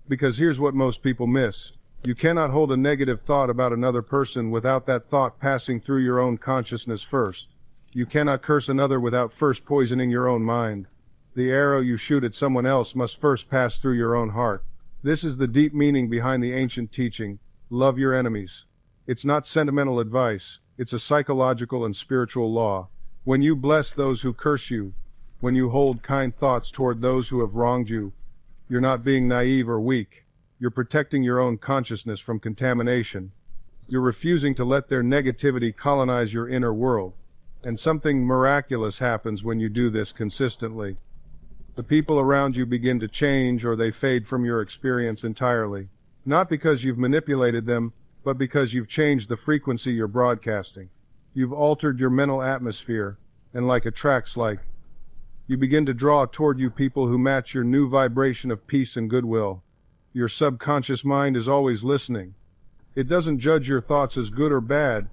Because here's what most people miss. You cannot hold a negative thought about another person without that thought passing through your own consciousness first. You cannot curse another without first poisoning your own mind. The arrow you shoot at someone else must first pass through your own heart. This is the deep meaning behind the ancient teaching, love your enemies. It's not sentimental advice, it's a psychological and spiritual law. When you bless those who curse you, when you hold kind thoughts toward those who have wronged you, you're not being naive or weak. You're protecting your own consciousness from contamination. You're refusing to let their negativity colonize your inner world. And something miraculous happens when you do this consistently. The people around you begin to change, or they fade from your experience entirely. Not because you've manipulated them, but because you've changed the frequency you're broadcasting. You've altered your mental atmosphere, and like attracts like, you begin to draw toward you people who match your new vibration of peace and goodwill. Your subconscious mind is always listening. It doesn't judge your thoughts as good or bad.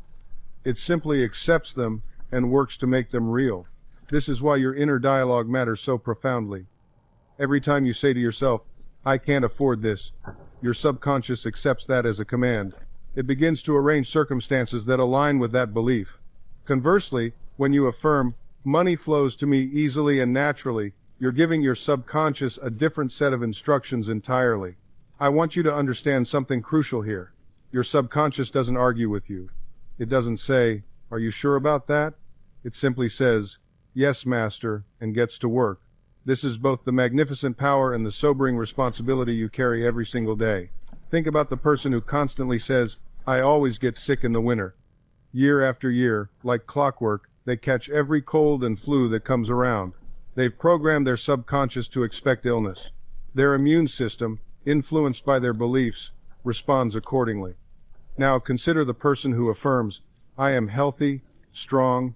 It simply accepts them and works to make them real. This is why your inner dialogue matters so profoundly. Every time you say to yourself, I can't afford this, your subconscious accepts that as a command. It begins to arrange circumstances that align with that belief. Conversely, when you affirm, money flows to me easily and naturally, you're giving your subconscious a different set of instructions entirely. I want you to understand something crucial here. Your subconscious doesn't argue with you. It doesn't say, are you sure about that? It simply says, yes, master, and gets to work. This is both the magnificent power and the sobering responsibility you carry every single day. Think about the person who constantly says, I always get sick in the winter. Year after year, like clockwork, they catch every cold and flu that comes around. They've programmed their subconscious to expect illness. Their immune system, influenced by their beliefs, responds accordingly. Now consider the person who affirms, I am healthy, strong,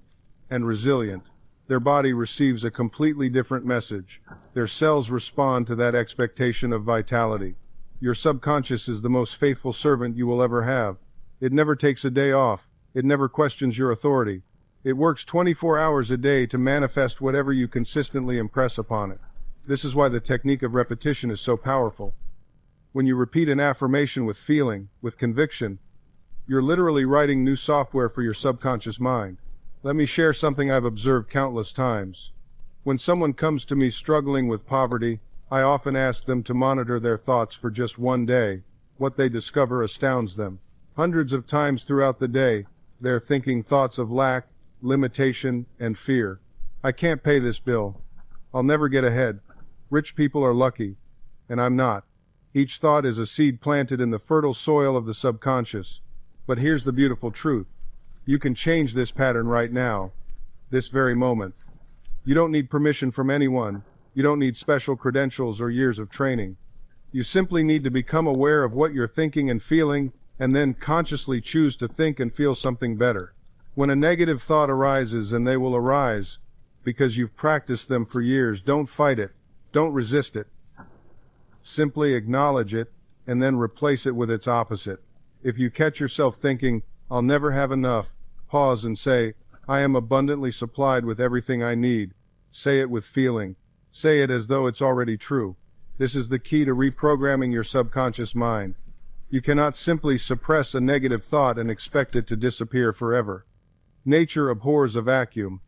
and resilient. Their body receives a completely different message. Their cells respond to that expectation of vitality. Your subconscious is the most faithful servant you will ever have. It never takes a day off. It never questions your authority. It works 24 hours a day to manifest whatever you consistently impress upon it. This is why the technique of repetition is so powerful. When you repeat an affirmation with feeling, with conviction, you're literally writing new software for your subconscious mind. Let me share something I've observed countless times. When someone comes to me struggling with poverty, I often ask them to monitor their thoughts for just one day. What they discover astounds them. Hundreds of times throughout the day, they're thinking thoughts of lack, limitation, and fear. I can't pay this bill. I'll never get ahead. Rich people are lucky, and I'm not. Each thought is a seed planted in the fertile soil of the subconscious. But here's the beautiful truth. You can change this pattern right now, this very moment. You don't need permission from anyone. You don't need special credentials or years of training. You simply need to become aware of what you're thinking and feeling, and then consciously choose to think and feel something better. When a negative thought arises, and they will arise, because you've practiced them for years, don't fight it. Don't resist it. Simply acknowledge it, and then replace it with its opposite. If you catch yourself thinking, "I'll never have enough," pause and say, "I am abundantly supplied with everything I need." Say it with feeling. Say it as though it's already true. This is the key to reprogramming your subconscious mind. You cannot simply suppress a negative thought and expect it to disappear forever. Nature abhors a vacuum.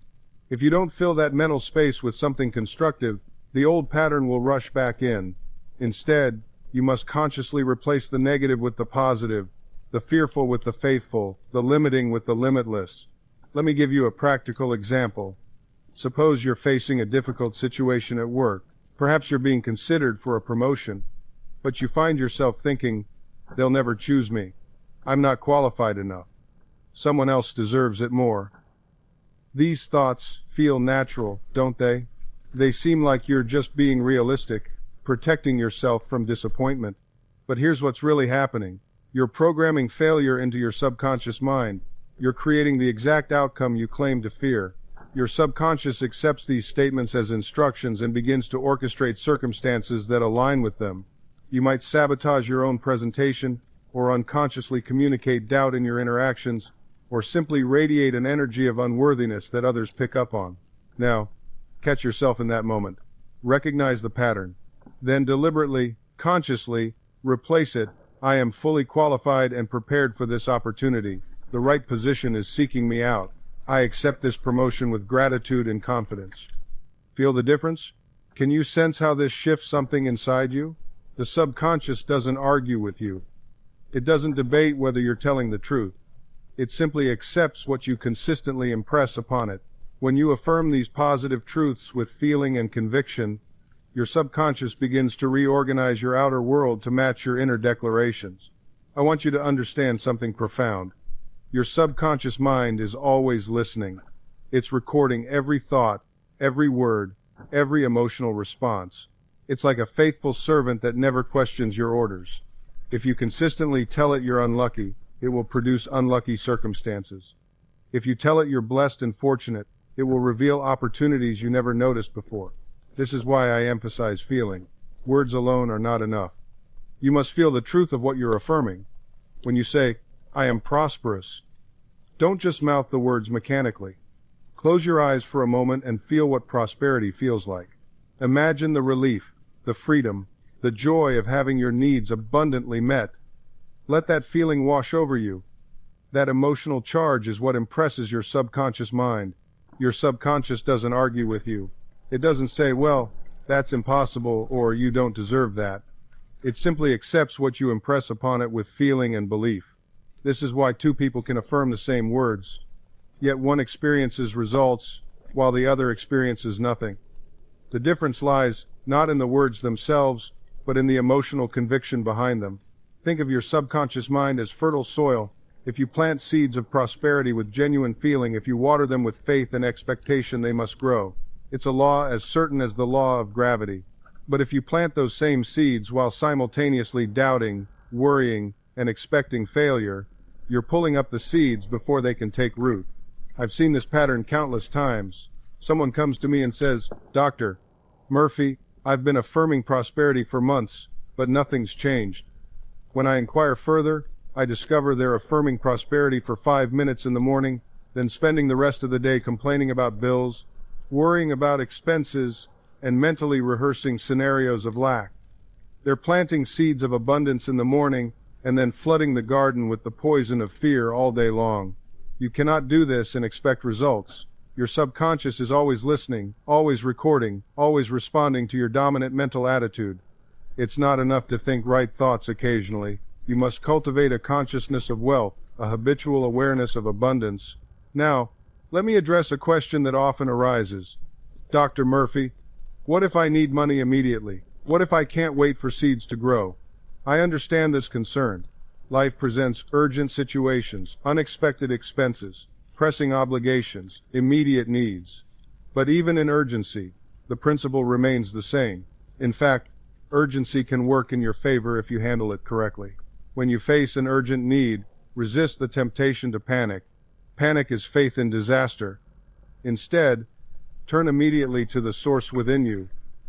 If you don't fill that mental space with something constructive, the old pattern will rush back in. Instead, you must consciously replace the negative with the positive, the fearful with the faithful, the limiting with the limitless. Let me give you a practical example. Suppose you're facing a difficult situation at work. Perhaps you're being considered for a promotion, but you find yourself thinking, "They'll never choose me. I'm not qualified enough. Someone else deserves it more." These thoughts feel natural, don't they? They seem like you're just being realistic, protecting yourself from disappointment. But here's what's really happening. You're programming failure into your subconscious mind. You're creating the exact outcome you claim to fear. Your subconscious accepts these statements as instructions and begins to orchestrate circumstances that align with them. You might sabotage your own presentation, or unconsciously communicate doubt in your interactions, or simply radiate an energy of unworthiness that others pick up on. Now, catch yourself in that moment. Recognize the pattern. Then deliberately, consciously, replace it. "I am fully qualified and prepared for this opportunity. The right position is seeking me out. I accept this promotion with gratitude and confidence." Feel the difference? Can you sense how this shifts something inside you? The subconscious doesn't argue with you. It doesn't debate whether you're telling the truth. It simply accepts what you consistently impress upon it. When you affirm these positive truths with feeling and conviction, your subconscious begins to reorganize your outer world to match your inner declarations. I want you to understand something profound. Your subconscious mind is always listening. It's recording every thought, every word, every emotional response. It's like a faithful servant that never questions your orders. If you consistently tell it you're unlucky, it will produce unlucky circumstances. If you tell it you're blessed and fortunate, it will reveal opportunities you never noticed before. This is why I emphasize feeling. Words alone are not enough. You must feel the truth of what you're affirming. When you say, "I am prosperous," don't just mouth the words mechanically. Close your eyes for a moment and feel what prosperity feels like. Imagine the relief, the freedom, the joy of having your needs abundantly met. Let that feeling wash over you. That emotional charge is what impresses your subconscious mind. Your subconscious doesn't argue with you. It doesn't say, "Well, that's impossible," or "You don't deserve that." It simply accepts what you impress upon it with feeling and belief. This is why two people can affirm the same words, yet one experiences results while the other experiences nothing. The difference lies not in the words themselves, but in the emotional conviction behind them. Think of your subconscious mind as fertile soil. If you plant seeds of prosperity with genuine feeling, if you water them with faith and expectation, they must grow. It's a law as certain as the law of gravity. But if you plant those same seeds while simultaneously doubting, worrying, and expecting failure, you're pulling up the seeds before they can take root. I've seen this pattern countless times. Someone comes to me and says, "Dr. Murphy, I've been affirming prosperity for months, but nothing's changed." When I inquire further, I discover they're affirming prosperity for 5 minutes in the morning, then spending the rest of the day complaining about bills, worrying about expenses, and mentally rehearsing scenarios of lack. They're planting seeds of abundance in the morning and then flooding the garden with the poison of fear all day long. You cannot do this and expect results. Your subconscious is always listening, always recording, always responding to your dominant mental attitude. It's not enough to think right thoughts occasionally. You must cultivate a consciousness of wealth, a habitual awareness of abundance. Now, let me address a question that often arises. Dr. Murphy, what if I need money immediately? What if I can't wait for seeds to grow? I understand this concern. Life presents urgent situations, unexpected expenses, pressing obligations, immediate needs. But even in urgency, the principle remains the same. In fact, urgency can work in your favor if you handle it correctly. When you face an urgent need, resist the temptation to panic. Panic is faith in disaster. Instead, turn immediately to the source within you.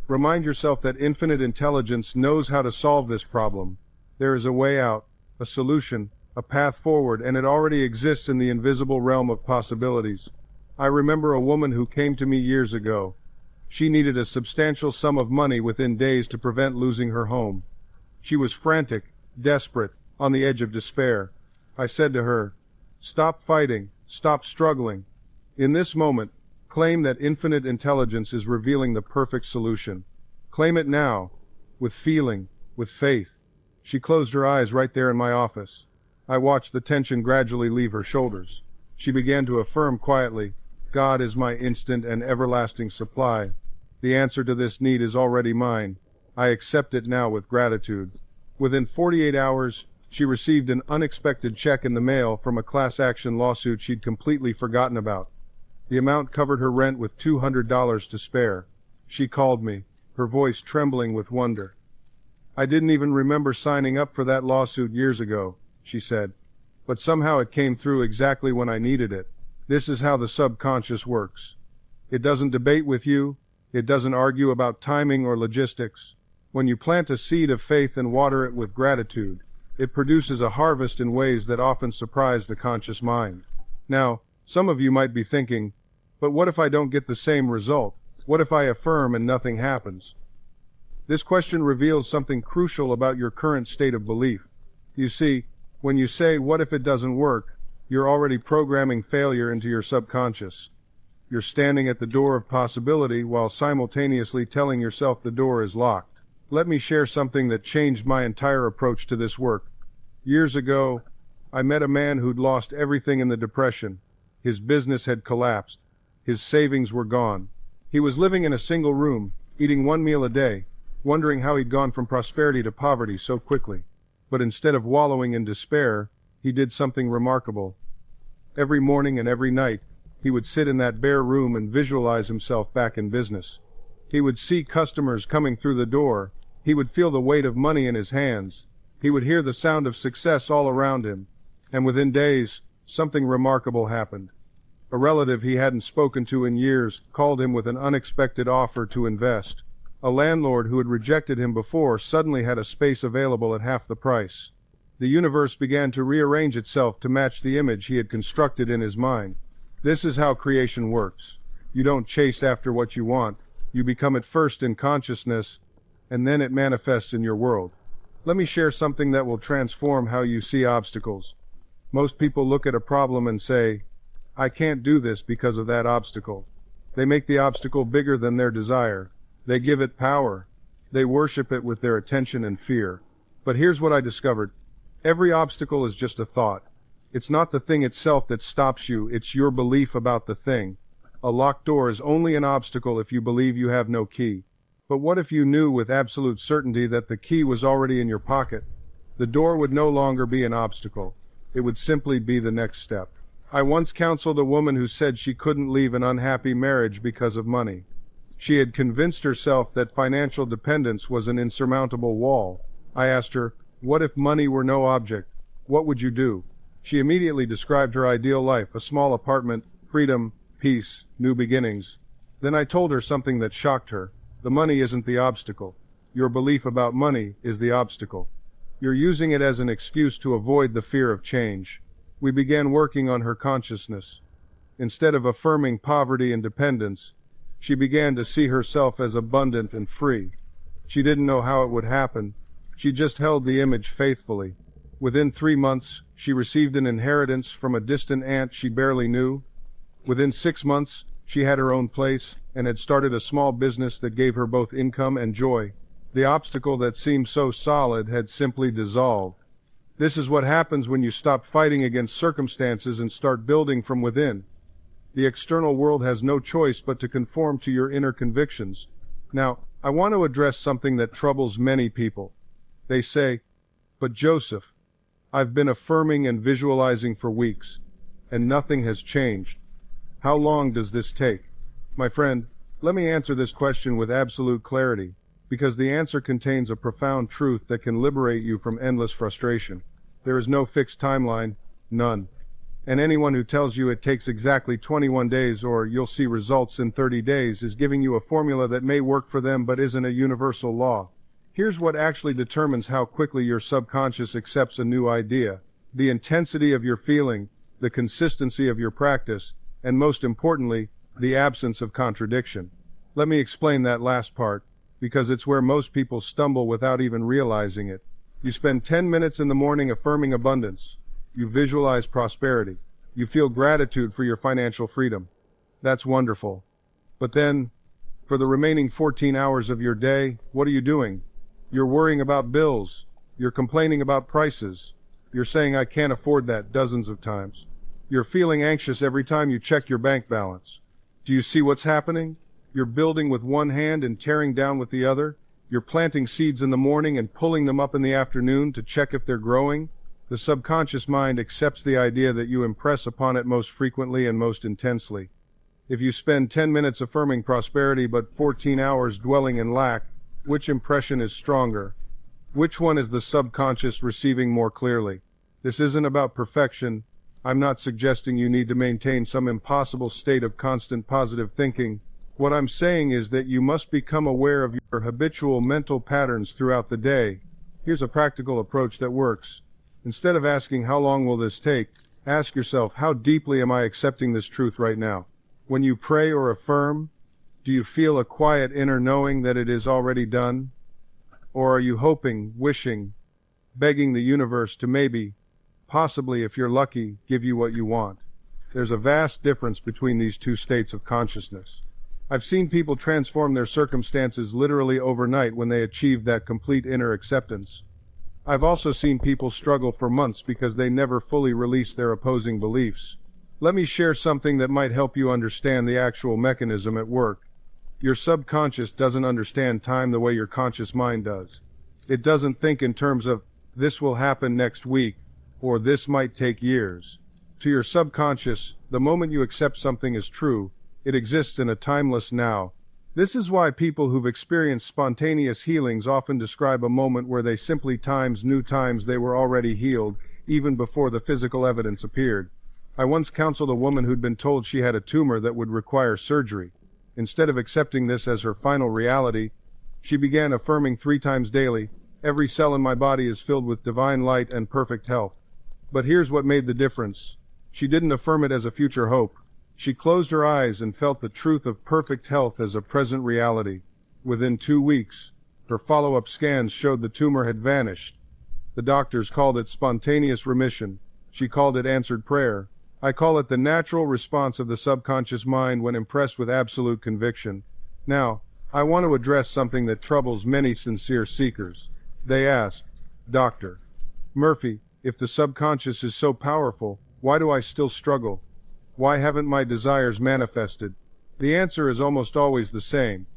Remind yourself that infinite intelligence knows how to solve this problem. There is a way out, a solution, a path forward, and it already exists in the invisible realm of possibilities. I remember a woman who came to me years ago. She needed a substantial sum of money within days to prevent losing her home. She was frantic, desperate, on the edge of despair. I said to her, "Stop fighting, stop struggling. In this moment, claim that infinite intelligence is revealing the perfect solution. Claim it now, with feeling, with faith." She closed her eyes right there in my office. I watched the tension gradually leave her shoulders. She began to affirm quietly, "God is my instant and everlasting supply. The answer to this need is already mine. I accept it now with gratitude." Within 48 hours, she received an unexpected check in the mail from a class action lawsuit she'd completely forgotten about. The amount covered her rent with $200 to spare. She called me, her voice trembling with wonder. "I didn't even remember signing up for that lawsuit years ago," she said. "But somehow it came through exactly when I needed it." This is how the subconscious works. It doesn't debate with you. It doesn't argue about timing or logistics. When you plant a seed of faith and water it with gratitude, it produces a harvest in ways that often surprise the conscious mind. Now, some of you might be thinking, but what if I don't get the same result? What if I affirm and nothing happens? This question reveals something crucial about your current state of belief. You see, when you say, "What if it doesn't work?" you're already programming failure into your subconscious. You're standing at the door of possibility while simultaneously telling yourself the door is locked. Let me share something that changed my entire approach to this work. Years ago, I met a man who'd lost everything in the Depression. His business had collapsed. His savings were gone. He was living in a single room, eating one meal a day, wondering how he'd gone from prosperity to poverty so quickly. But instead of wallowing in despair, he did something remarkable. Every morning and every night, he would sit in that bare room and visualize himself back in business. He would see customers coming through the door. He would feel the weight of money in his hands. He would hear the sound of success all around him. And within days, something remarkable happened. A relative he hadn't spoken to in years called him with an unexpected offer to invest. A landlord who had rejected him before suddenly had a space available at half the price. The universe began to rearrange itself to match the image he had constructed in his mind. This is how creation works. You don't chase after what you want. You become it first in consciousness, and then it manifests in your world. Let me share something that will transform how you see obstacles. Most people look at a problem and say, "I can't do this because of that obstacle." They make the obstacle bigger than their desire. They give it power. They worship it with their attention and fear. But here's what I discovered. Every obstacle is just a thought. It's not the thing itself that stops you, it's your belief about the thing. A locked door is only an obstacle if you believe you have no key. But what if you knew with absolute certainty that the key was already in your pocket? The door would no longer be an obstacle. It would simply be the next step. I once counseled a woman who said she couldn't leave an unhappy marriage because of money. She had convinced herself that financial dependence was an insurmountable wall. I asked her, "What if money were no object? What would you do?" She immediately described her ideal life, a small apartment, freedom, peace, new beginnings. Then I told her something that shocked her. The money isn't the obstacle. Your belief about money is the obstacle. You're using it as an excuse to avoid the fear of change. We began working on her consciousness. Instead of affirming poverty and dependence, she began to see herself as abundant and free. She didn't know how it would happen, She just held the image faithfully. Within 3 months, she received an inheritance from a distant aunt she barely knew. Within 6 months, she had her own place and had started a small business that gave her both income and joy. The obstacle that seemed so solid had simply dissolved. This is what happens when you stop fighting against circumstances and start building from within. The external world has no choice but to conform to your inner convictions. Now, I want to address something that troubles many people. They say, "But Joseph, I've been affirming and visualizing for weeks, and nothing has changed. How long does this take?" My friend, let me answer this question with absolute clarity, because the answer contains a profound truth that can liberate you from endless frustration. There is no fixed timeline, none. And anyone who tells you it takes exactly 21 days or you'll see results in 30 days is giving you a formula that may work for them but isn't a universal law. Here's what actually determines how quickly your subconscious accepts a new idea: the intensity of your feeling, the consistency of your practice, and most importantly, the absence of contradiction. Let me explain that last part, because it's where most people stumble without even realizing it. You spend 10 minutes in the morning affirming abundance. You visualize prosperity. You feel gratitude for your financial freedom. That's wonderful. But then, for the remaining 14 hours of your day, what are you doing? You're worrying about bills. You're complaining about prices. You're saying, "I can't afford that," dozens of times. You're feeling anxious every time you check your bank balance. Do you see what's happening? You're building with one hand and tearing down with the other. You're planting seeds in the morning and pulling them up in the afternoon to check if they're growing. The subconscious mind accepts the idea that you impress upon it most frequently and most intensely. If you spend 10 minutes affirming prosperity but 14 hours dwelling in lack, which impression is stronger? Which one is the subconscious receiving more clearly? This isn't about perfection. I'm not suggesting you need to maintain some impossible state of constant positive thinking. What I'm saying is that you must become aware of your habitual mental patterns throughout the day. Here's a practical approach that works. Instead of asking, "How long will this take?" ask yourself, "How deeply am I accepting this truth right now?" When you pray or affirm, do you feel a quiet inner knowing that it is already done? Or are you hoping, wishing, begging the universe to maybe, possibly if you're lucky, give you what you want? There's a vast difference between these two states of consciousness. I've seen people transform their circumstances literally overnight when they achieved that complete inner acceptance. I've also seen people struggle for months because they never fully released their opposing beliefs. Let me share something that might help you understand the actual mechanism at work. Your subconscious doesn't understand time the way your conscious mind does. It doesn't think in terms of, "This will happen next week," or "This might take years." To your subconscious, the moment you accept something as true, it exists in a timeless now. This is why people who've experienced spontaneous healings often describe a moment where they simply knew times they were already healed, even before the physical evidence appeared. I once counseled a woman who'd been told she had a tumor that would require surgery. Instead of accepting this as her final reality, she began affirming 3 times daily, "Every cell in my body is filled with divine light and perfect health." But here's what made the difference. She didn't affirm it as a future hope. She closed her eyes and felt the truth of perfect health as a present reality. Within 2 weeks, her follow-up scans showed the tumor had vanished. The doctors called it spontaneous remission. She called it answered prayer. I call it the natural response of the subconscious mind when impressed with absolute conviction. Now, I want to address something that troubles many sincere seekers. They ask, "Dr. Murphy, if the subconscious is so powerful, why do I still struggle? Why haven't my desires manifested?" The answer is almost always the same.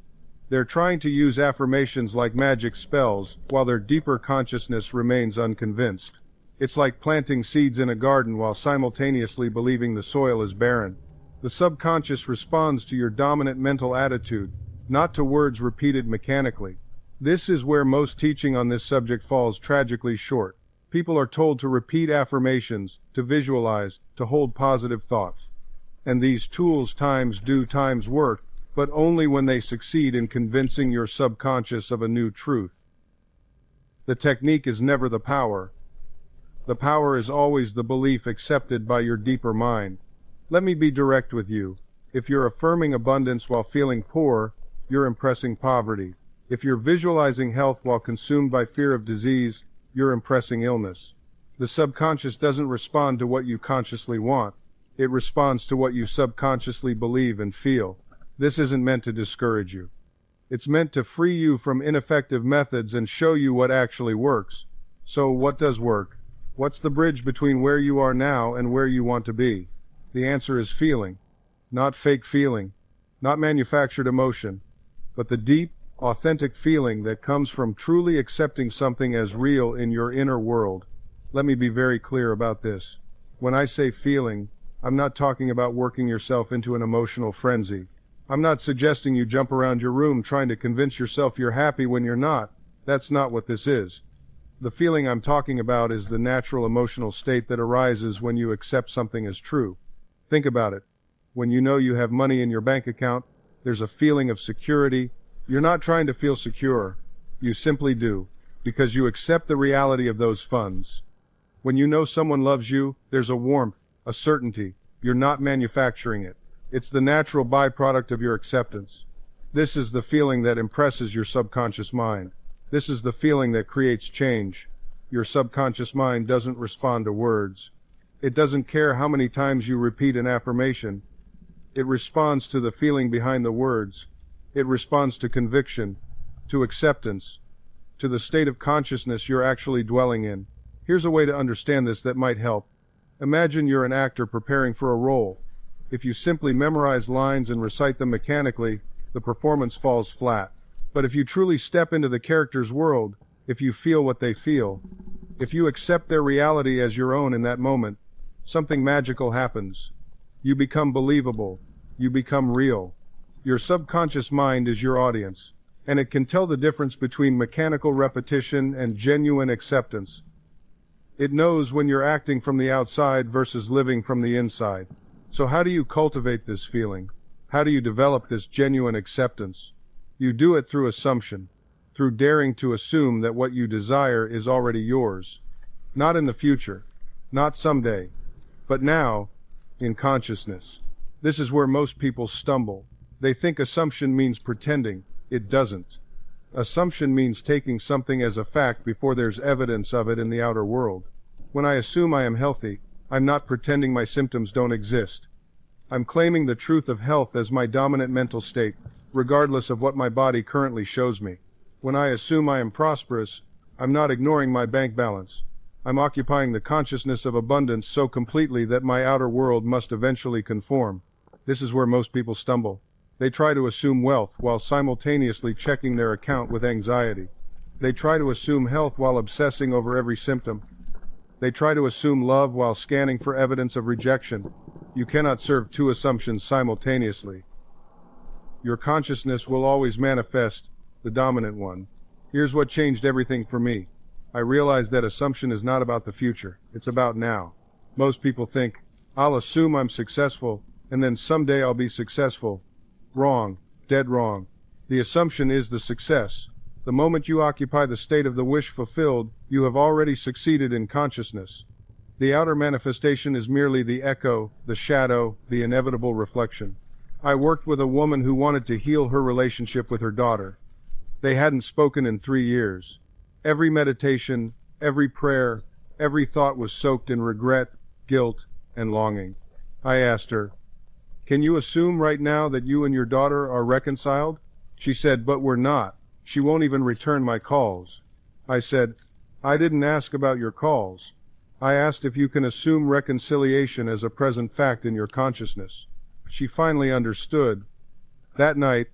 They're trying to use affirmations like magic spells, while their deeper consciousness remains unconvinced. It's like planting seeds in a garden while simultaneously believing the soil is barren. The subconscious responds to your dominant mental attitude, not to words repeated mechanically. This is where most teaching on this subject falls tragically short. People are told to repeat affirmations, to visualize, to hold positive thoughts. And these tools times work, but only when they succeed in convincing your subconscious of a new truth. The technique is never the power. The power is always the belief accepted by your deeper mind. Let me be direct with you. If you're affirming abundance while feeling poor, you're impressing poverty. If you're visualizing health while consumed by fear of disease, you're impressing illness. The subconscious doesn't respond to what you consciously want. It responds to what you subconsciously believe and feel. This isn't meant to discourage you. It's meant to free you from ineffective methods and show you what actually works. So what does work? What's the bridge between where you are now and where you want to be? The answer is feeling. Not fake feeling, not manufactured emotion, but the deep, authentic feeling that comes from truly accepting something as real in your inner world. Let me be very clear about this. When I say feeling, I'm not talking about working yourself into an emotional frenzy. I'm not suggesting you jump around your room trying to convince yourself you're happy when you're not. That's not what this is. The feeling I'm talking about is the natural emotional state that arises when you accept something as true. Think about it. When you know you have money in your bank account, there's a feeling of security. You're not trying to feel secure. You simply do, because you accept the reality of those funds. When you know someone loves you, there's a warmth, a certainty. You're not manufacturing it. It's the natural byproduct of your acceptance. This is the feeling that impresses your subconscious mind. This is the feeling that creates change. Your subconscious mind doesn't respond to words. It doesn't care how many times you repeat an affirmation. It responds to the feeling behind the words. It responds to conviction, to acceptance, to the state of consciousness you're actually dwelling in. Here's a way to understand this that might help. Imagine you're an actor preparing for a role. If you simply memorize lines and recite them mechanically, the performance falls flat. But if you truly step into the character's world, if you feel what they feel, if you accept their reality as your own in that moment, something magical happens. You become believable. You become real. Your subconscious mind is your audience, and it can tell the difference between mechanical repetition and genuine acceptance. It knows when you're acting from the outside versus living from the inside. So how do you cultivate this feeling? How do you develop this genuine acceptance? You do it through assumption, through daring to assume that what you desire is already yours. Not in the future, not someday, but now, in consciousness. This is where most people stumble. They think assumption means pretending. It doesn't. Assumption means taking something as a fact before there's evidence of it in the outer world. When I assume I am healthy, I'm not pretending my symptoms don't exist. I'm claiming the truth of health as my dominant mental state, regardless of what my body currently shows me. When I assume I am prosperous, I'm not ignoring my bank balance. I'm occupying the consciousness of abundance so completely that my outer world must eventually conform. This is where most people stumble. They try to assume wealth while simultaneously checking their account with anxiety. They try to assume health while obsessing over every symptom. They try to assume love while scanning for evidence of rejection. You cannot serve two assumptions simultaneously. Your consciousness will always manifest the dominant one. Here's what changed everything for me. I realized that assumption is not about the future. It's about now. Most people think, I'll assume I'm successful, and then someday I'll be successful. Wrong. Dead wrong. The assumption is the success. The moment you occupy the state of the wish fulfilled, you have already succeeded in consciousness. The outer manifestation is merely the echo, the shadow, the inevitable reflection. I worked with a woman who wanted to heal her relationship with her daughter. They hadn't spoken in 3 years. Every meditation, every prayer, every thought was soaked in regret, guilt, and longing. I asked her, "Can you assume right now that you and your daughter are reconciled?" She said, "But we're not. She won't even return my calls." I said, "I didn't ask about your calls. I asked if you can assume reconciliation as a present fact in your consciousness." She finally understood. That night,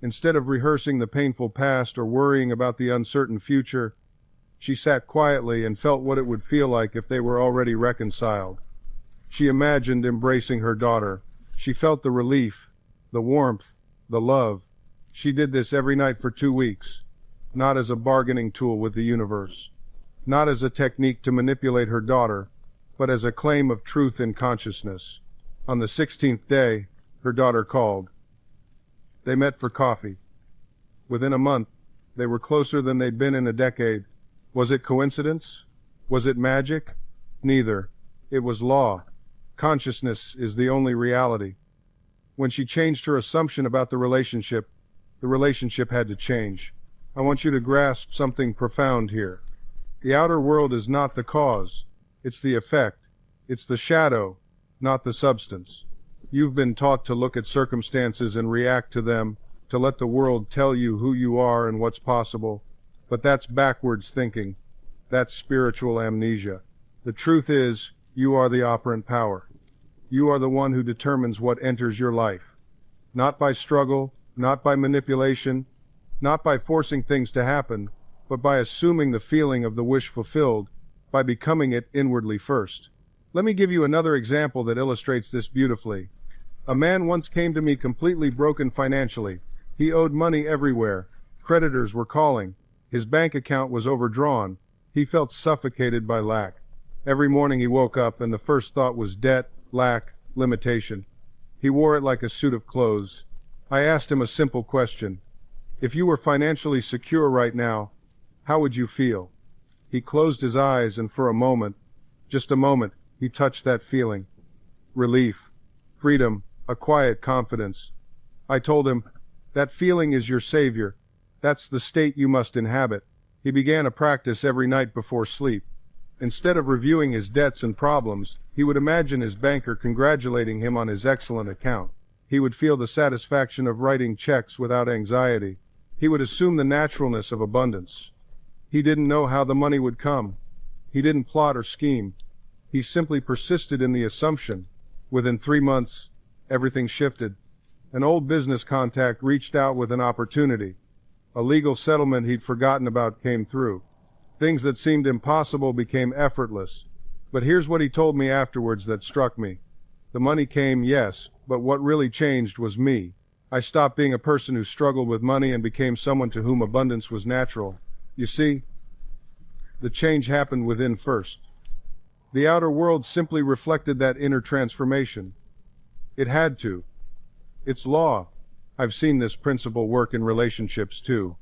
instead of rehearsing the painful past or worrying about the uncertain future, she sat quietly and felt what it would feel like if they were already reconciled. She imagined embracing her daughter. She felt the relief, the warmth, the love. She did this every night for 2 weeks, not as a bargaining tool with the universe, not as a technique to manipulate her daughter, but as a claim of truth in consciousness. On the 16th day, her daughter called. They met for coffee. Within a month, they were closer than they'd been in a decade. Was it coincidence? Was it magic? Neither. It was law. Consciousness is the only reality. When she changed her assumption about the relationship had to change. I want you to grasp something profound here. The outer world is not the cause. It's the effect. It's the shadow, not the substance. You've been taught to look at circumstances and react to them, to let the world tell you who you are and what's possible. But that's backwards thinking. That's spiritual amnesia. The truth is, you are the operant power. You are the one who determines what enters your life. Not by struggle, not by manipulation, not by forcing things to happen, but by assuming the feeling of the wish fulfilled, by becoming it inwardly first. Let me give you another example that illustrates this beautifully. A man once came to me completely broken financially. He owed money everywhere. Creditors were calling. His bank account was overdrawn. He felt suffocated by lack. Every morning he woke up and the first thought was debt, lack, limitation. He wore it like a suit of clothes. I asked him a simple question. If you were financially secure right now, how would you feel? He closed his eyes and for a moment, just a moment, he touched that feeling. Relief, freedom, a quiet confidence. I told him, that feeling is your savior. That's the state you must inhabit. He began a practice every night before sleep. Instead of reviewing his debts and problems, he would imagine his banker congratulating him on his excellent account. He would feel the satisfaction of writing checks without anxiety. He would assume the naturalness of abundance. He didn't know how the money would come. He didn't plot or scheme. He simply persisted in the assumption. Within 3 months, everything shifted. An old business contact reached out with an opportunity. A legal settlement he'd forgotten about came through. Things that seemed impossible became effortless. But here's what he told me afterwards that struck me. The money came, yes, but what really changed was me. I stopped being a person who struggled with money and became someone to whom abundance was natural. You see, the change happened within first. The outer world simply reflected that inner transformation. It had to. It's law. I've seen this principle work in relationships too.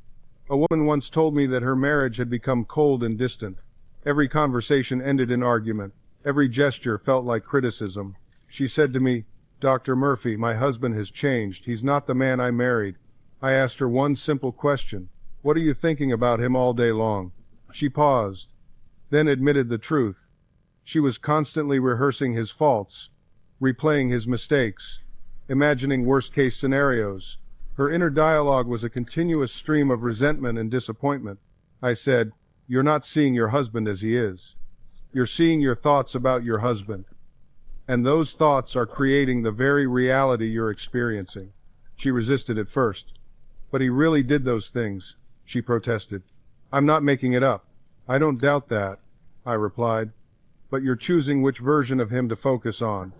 A woman once told me that her marriage had become cold and distant. Every conversation ended in argument. Every gesture felt like criticism. She said to me, "Dr. Murphy, my husband has changed. He's not the man I married." I asked her one simple question. "What are you thinking about him all day long?" She paused, then admitted the truth. She was constantly rehearsing his faults, replaying his mistakes, imagining worst-case scenarios. Her inner dialogue was a continuous stream of resentment and disappointment. I said, "You're not seeing your husband as he is. You're seeing your thoughts about your husband. And those thoughts are creating the very reality you're experiencing." She resisted at first. "But he really did those things," she protested. "I'm not making it up." "I don't doubt that," I replied. "But you're choosing which version of him to focus on.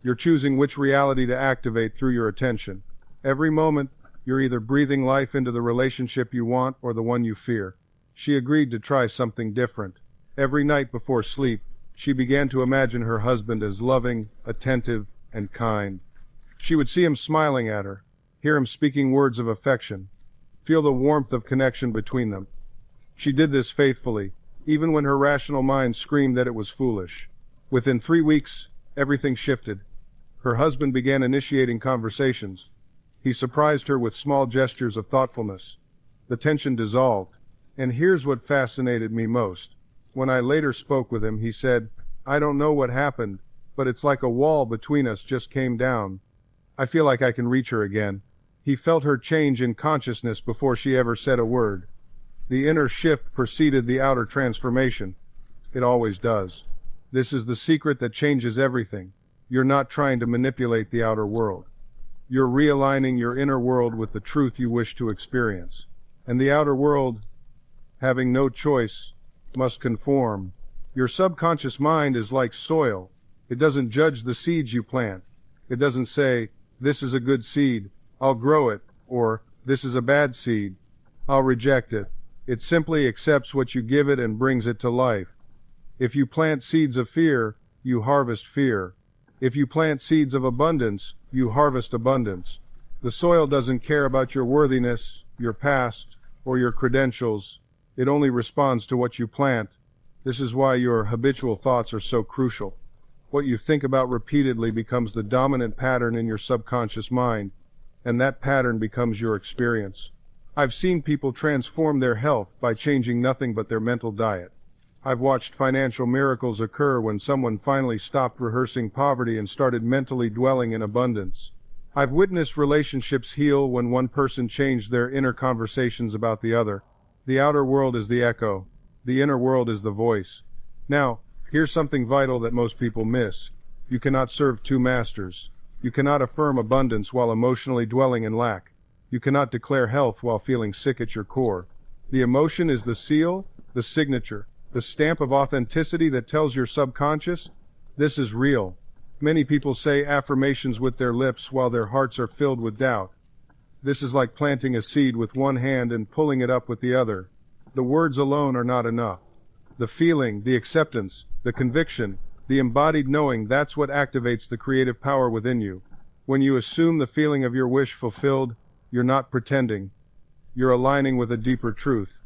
You're choosing which reality to activate through your attention. Every moment, you're either breathing life into the relationship you want or the one you fear." She agreed to try something different. Every night before sleep, she began to imagine her husband as loving, attentive, and kind. She would see him smiling at her, hear him speaking words of affection, feel the warmth of connection between them. She did this faithfully, even when her rational mind screamed that it was foolish. Within 3 weeks, everything shifted. Her husband began initiating conversations. He surprised her with small gestures of thoughtfulness. The tension dissolved. And here's what fascinated me most. When I later spoke with him, he said, "I don't know what happened, but it's like a wall between us just came down. I feel like I can reach her again." He felt her change in consciousness before she ever said a word. The inner shift preceded the outer transformation. It always does. This is the secret that changes everything. You're not trying to manipulate the outer world. You're realigning your inner world with the truth you wish to experience. And the outer world, having no choice, must conform. Your subconscious mind is like soil. It doesn't judge the seeds you plant. It doesn't say, "This is a good seed, I'll grow it," or "This is a bad seed, I'll reject it." It simply accepts what you give it and brings it to life. If you plant seeds of fear, you harvest fear. If you plant seeds of abundance, you harvest abundance. The soil doesn't care about your worthiness, your past, or your credentials. It only responds to what you plant. This is why your habitual thoughts are so crucial. What you think about repeatedly becomes the dominant pattern in your subconscious mind, and that pattern becomes your experience. I've seen people transform their health by changing nothing but their mental diet. I've watched financial miracles occur when someone finally stopped rehearsing poverty and started mentally dwelling in abundance. I've witnessed relationships heal when one person changed their inner conversations about the other. The outer world is the echo. The inner world is the voice. Now, here's something vital that most people miss. You cannot serve two masters. You cannot affirm abundance while emotionally dwelling in lack. You cannot declare health while feeling sick at your core. The emotion is the seal, the signature, the stamp of authenticity that tells your subconscious, this is real. Many people say affirmations with their lips while their hearts are filled with doubt. This is like planting a seed with one hand and pulling it up with the other. The words alone are not enough. The feeling, the acceptance, the conviction, the embodied knowing, that's what activates the creative power within you. When you assume the feeling of your wish fulfilled, you're not pretending. You're aligning with a deeper truth.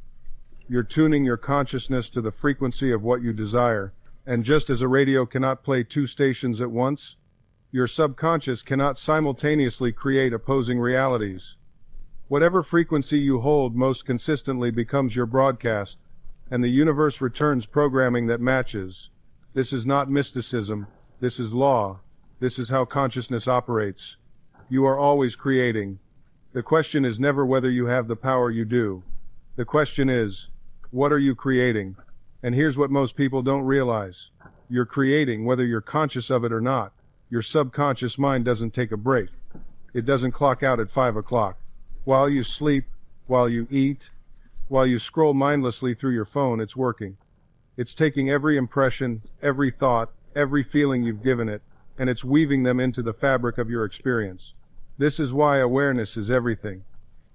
You're tuning your consciousness to the frequency of what you desire. And just as a radio cannot play two stations at once, your subconscious cannot simultaneously create opposing realities. Whatever frequency you hold most consistently becomes your broadcast, and the universe returns programming that matches. This is not mysticism. This is law. This is how consciousness operates. You are always creating. The question is never whether you have the power, you do. The question is, what are you creating? And here's what most people don't realize. You're creating whether you're conscious of it or not. Your subconscious mind doesn't take a break. It doesn't clock out at 5 o'clock. While you sleep, while you eat, while you scroll mindlessly through your phone, it's working. It's taking every impression, every thought, every feeling you've given it, and it's weaving them into the fabric of your experience. This is why awareness is everything.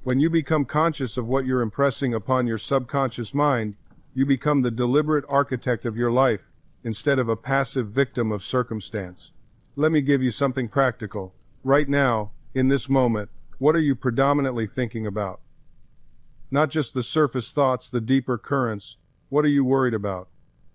When you become conscious of what you're impressing upon your subconscious mind, you become the deliberate architect of your life, instead of a passive victim of circumstance. Let me give you something practical. Right now, in this moment, what are you predominantly thinking about? Not just the surface thoughts, the deeper currents. What are you worried about?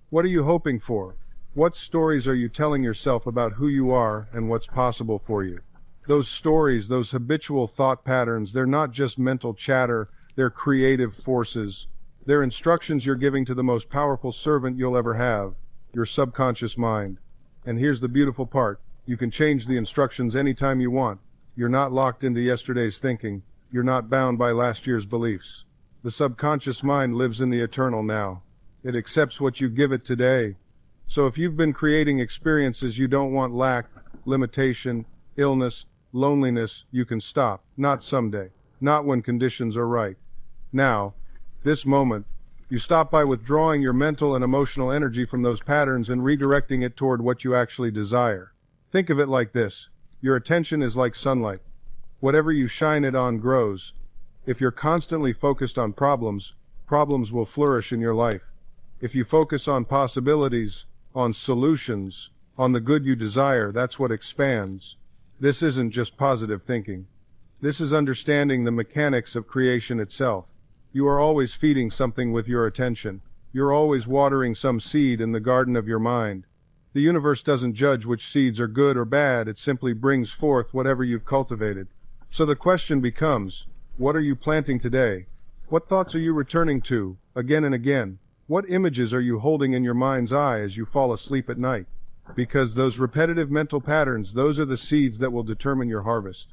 What are you hoping for? What stories are you telling yourself about who you are and what's possible for you? Those stories, those habitual thought patterns, they're not just mental chatter, they're creative forces. They're instructions you're giving to the most powerful servant you'll ever have, your subconscious mind. And here's the beautiful part. You can change the instructions anytime you want. You're not locked into yesterday's thinking. You're not bound by last year's beliefs. The subconscious mind lives in the eternal now. It accepts what you give it today. So if you've been creating experiences you don't want, lack, limitation, illness, loneliness, you can stop. Not someday. Not when conditions are right. Now, this moment, you stop by withdrawing your mental and emotional energy from those patterns and redirecting it toward what you actually desire. Think of it like this. Your attention is like sunlight. Whatever you shine it on grows. If you're constantly focused on problems, problems will flourish in your life. If you focus on possibilities, on solutions, on the good you desire, that's what expands. This isn't just positive thinking. This is understanding the mechanics of creation itself. You are always feeding something with your attention. You're always watering some seed in the garden of your mind. The universe doesn't judge which seeds are good or bad, it simply brings forth whatever you've cultivated. So the question becomes, what are you planting today? What thoughts are you returning to, again and again? What images are you holding in your mind's eye as you fall asleep at night? Because those repetitive mental patterns, those are the seeds that will determine your harvest.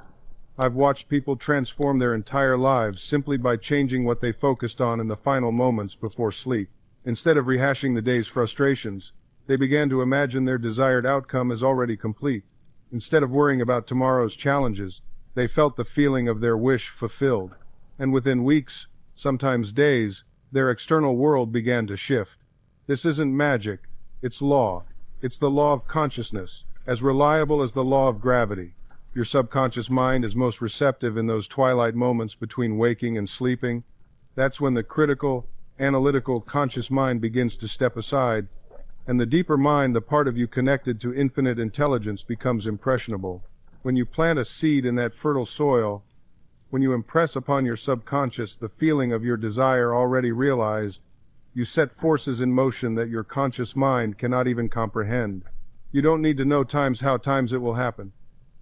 I've watched people transform their entire lives simply by changing what they focused on in the final moments before sleep. Instead of rehashing the day's frustrations, they began to imagine their desired outcome as already complete. Instead of worrying about tomorrow's challenges, they felt the feeling of their wish fulfilled. And within weeks, sometimes days, their external world began to shift. This isn't magic, it's law. It's the law of consciousness, as reliable as the law of gravity. Your subconscious mind is most receptive in those twilight moments between waking and sleeping. That's when the critical, analytical, conscious mind begins to step aside, and the deeper mind, the part of you connected to infinite intelligence, becomes impressionable. When you plant a seed in that fertile soil, when you impress upon your subconscious the feeling of your desire already realized, you set forces in motion that your conscious mind cannot even comprehend. You don't need to know how times it will happen.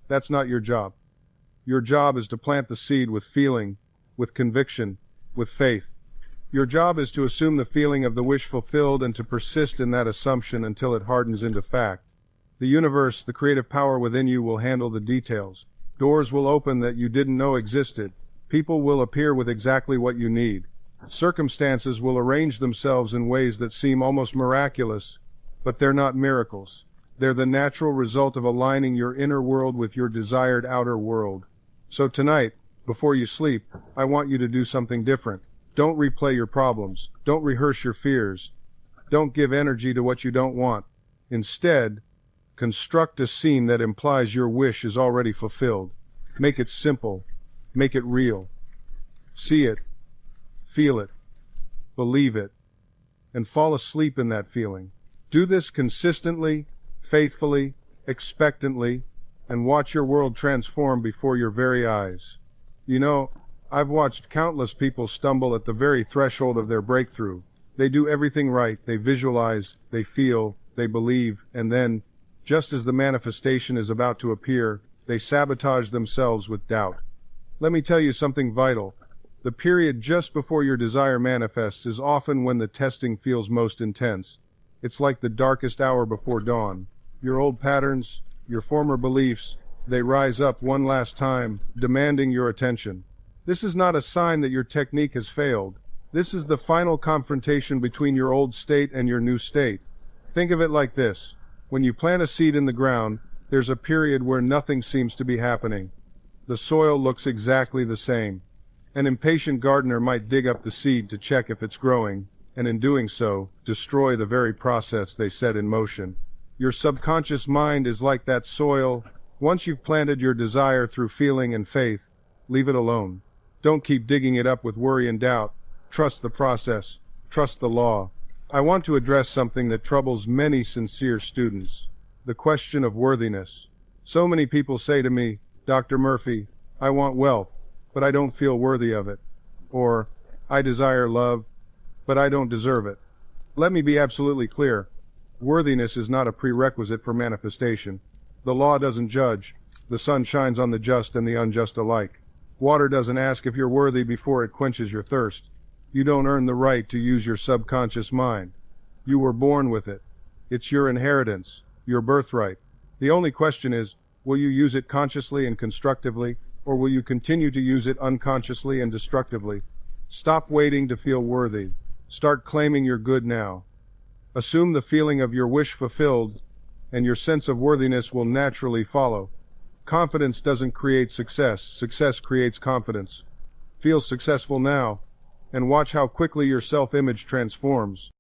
That's not your job. Your job is to plant the seed with feeling, with conviction, with faith. Your job is to assume the feeling of the wish fulfilled and to persist in that assumption until it hardens into fact. The universe, the creative power within you, will handle the details. Doors will open that you didn't know existed. People will appear with exactly what you need. Circumstances will arrange themselves in ways that seem almost miraculous, but they're not miracles. They're the natural result of aligning your inner world with your desired outer world. So tonight, before you sleep, I want you to do something different. Don't replay your problems. Don't rehearse your fears. Don't give energy to what you don't want. Instead, construct a scene that implies your wish is already fulfilled. Make it simple. Make it real. See it. Feel it. Believe it. And fall asleep in that feeling. Do this consistently, faithfully, expectantly, and watch your world transform before your very eyes. You know, I've watched countless people stumble at the very threshold of their breakthrough. They do everything right. They visualize, they feel, they believe, and then, just as the manifestation is about to appear, they sabotage themselves with doubt. Let me tell you something vital. The period just before your desire manifests is often when the testing feels most intense. It's like the darkest hour before dawn. Your old patterns, your former beliefs, they rise up one last time, demanding your attention. This is not a sign that your technique has failed. This is the final confrontation between your old state and your new state. Think of it like this. When you plant a seed in the ground, there's a period where nothing seems to be happening. The soil looks exactly the same. An impatient gardener might dig up the seed to check if it's growing, and in doing so, destroy the very process they set in motion. Your subconscious mind is like that soil. Once you've planted your desire through feeling and faith, leave it alone. Don't keep digging it up with worry and doubt. Trust the process. Trust the law. I want to address something that troubles many sincere students. The question of worthiness. So many people say to me, Dr. Murphy, I want wealth, but I don't feel worthy of it. Or, I desire love, but I don't deserve it. Let me be absolutely clear. Worthiness is not a prerequisite for manifestation. The law doesn't judge. The sun shines on the just and the unjust alike. Water doesn't ask if you're worthy before it quenches your thirst. You don't earn the right to use your subconscious mind. You were born with it. It's your inheritance, your birthright. The only question is, will you use it consciously and constructively, or will you continue to use it unconsciously and destructively? Stop waiting to feel worthy. Start claiming your good now. Assume the feeling of your wish fulfilled, and your sense of worthiness will naturally follow. Confidence doesn't create success. Success creates confidence. Feel successful now, and watch how quickly your self-image transforms.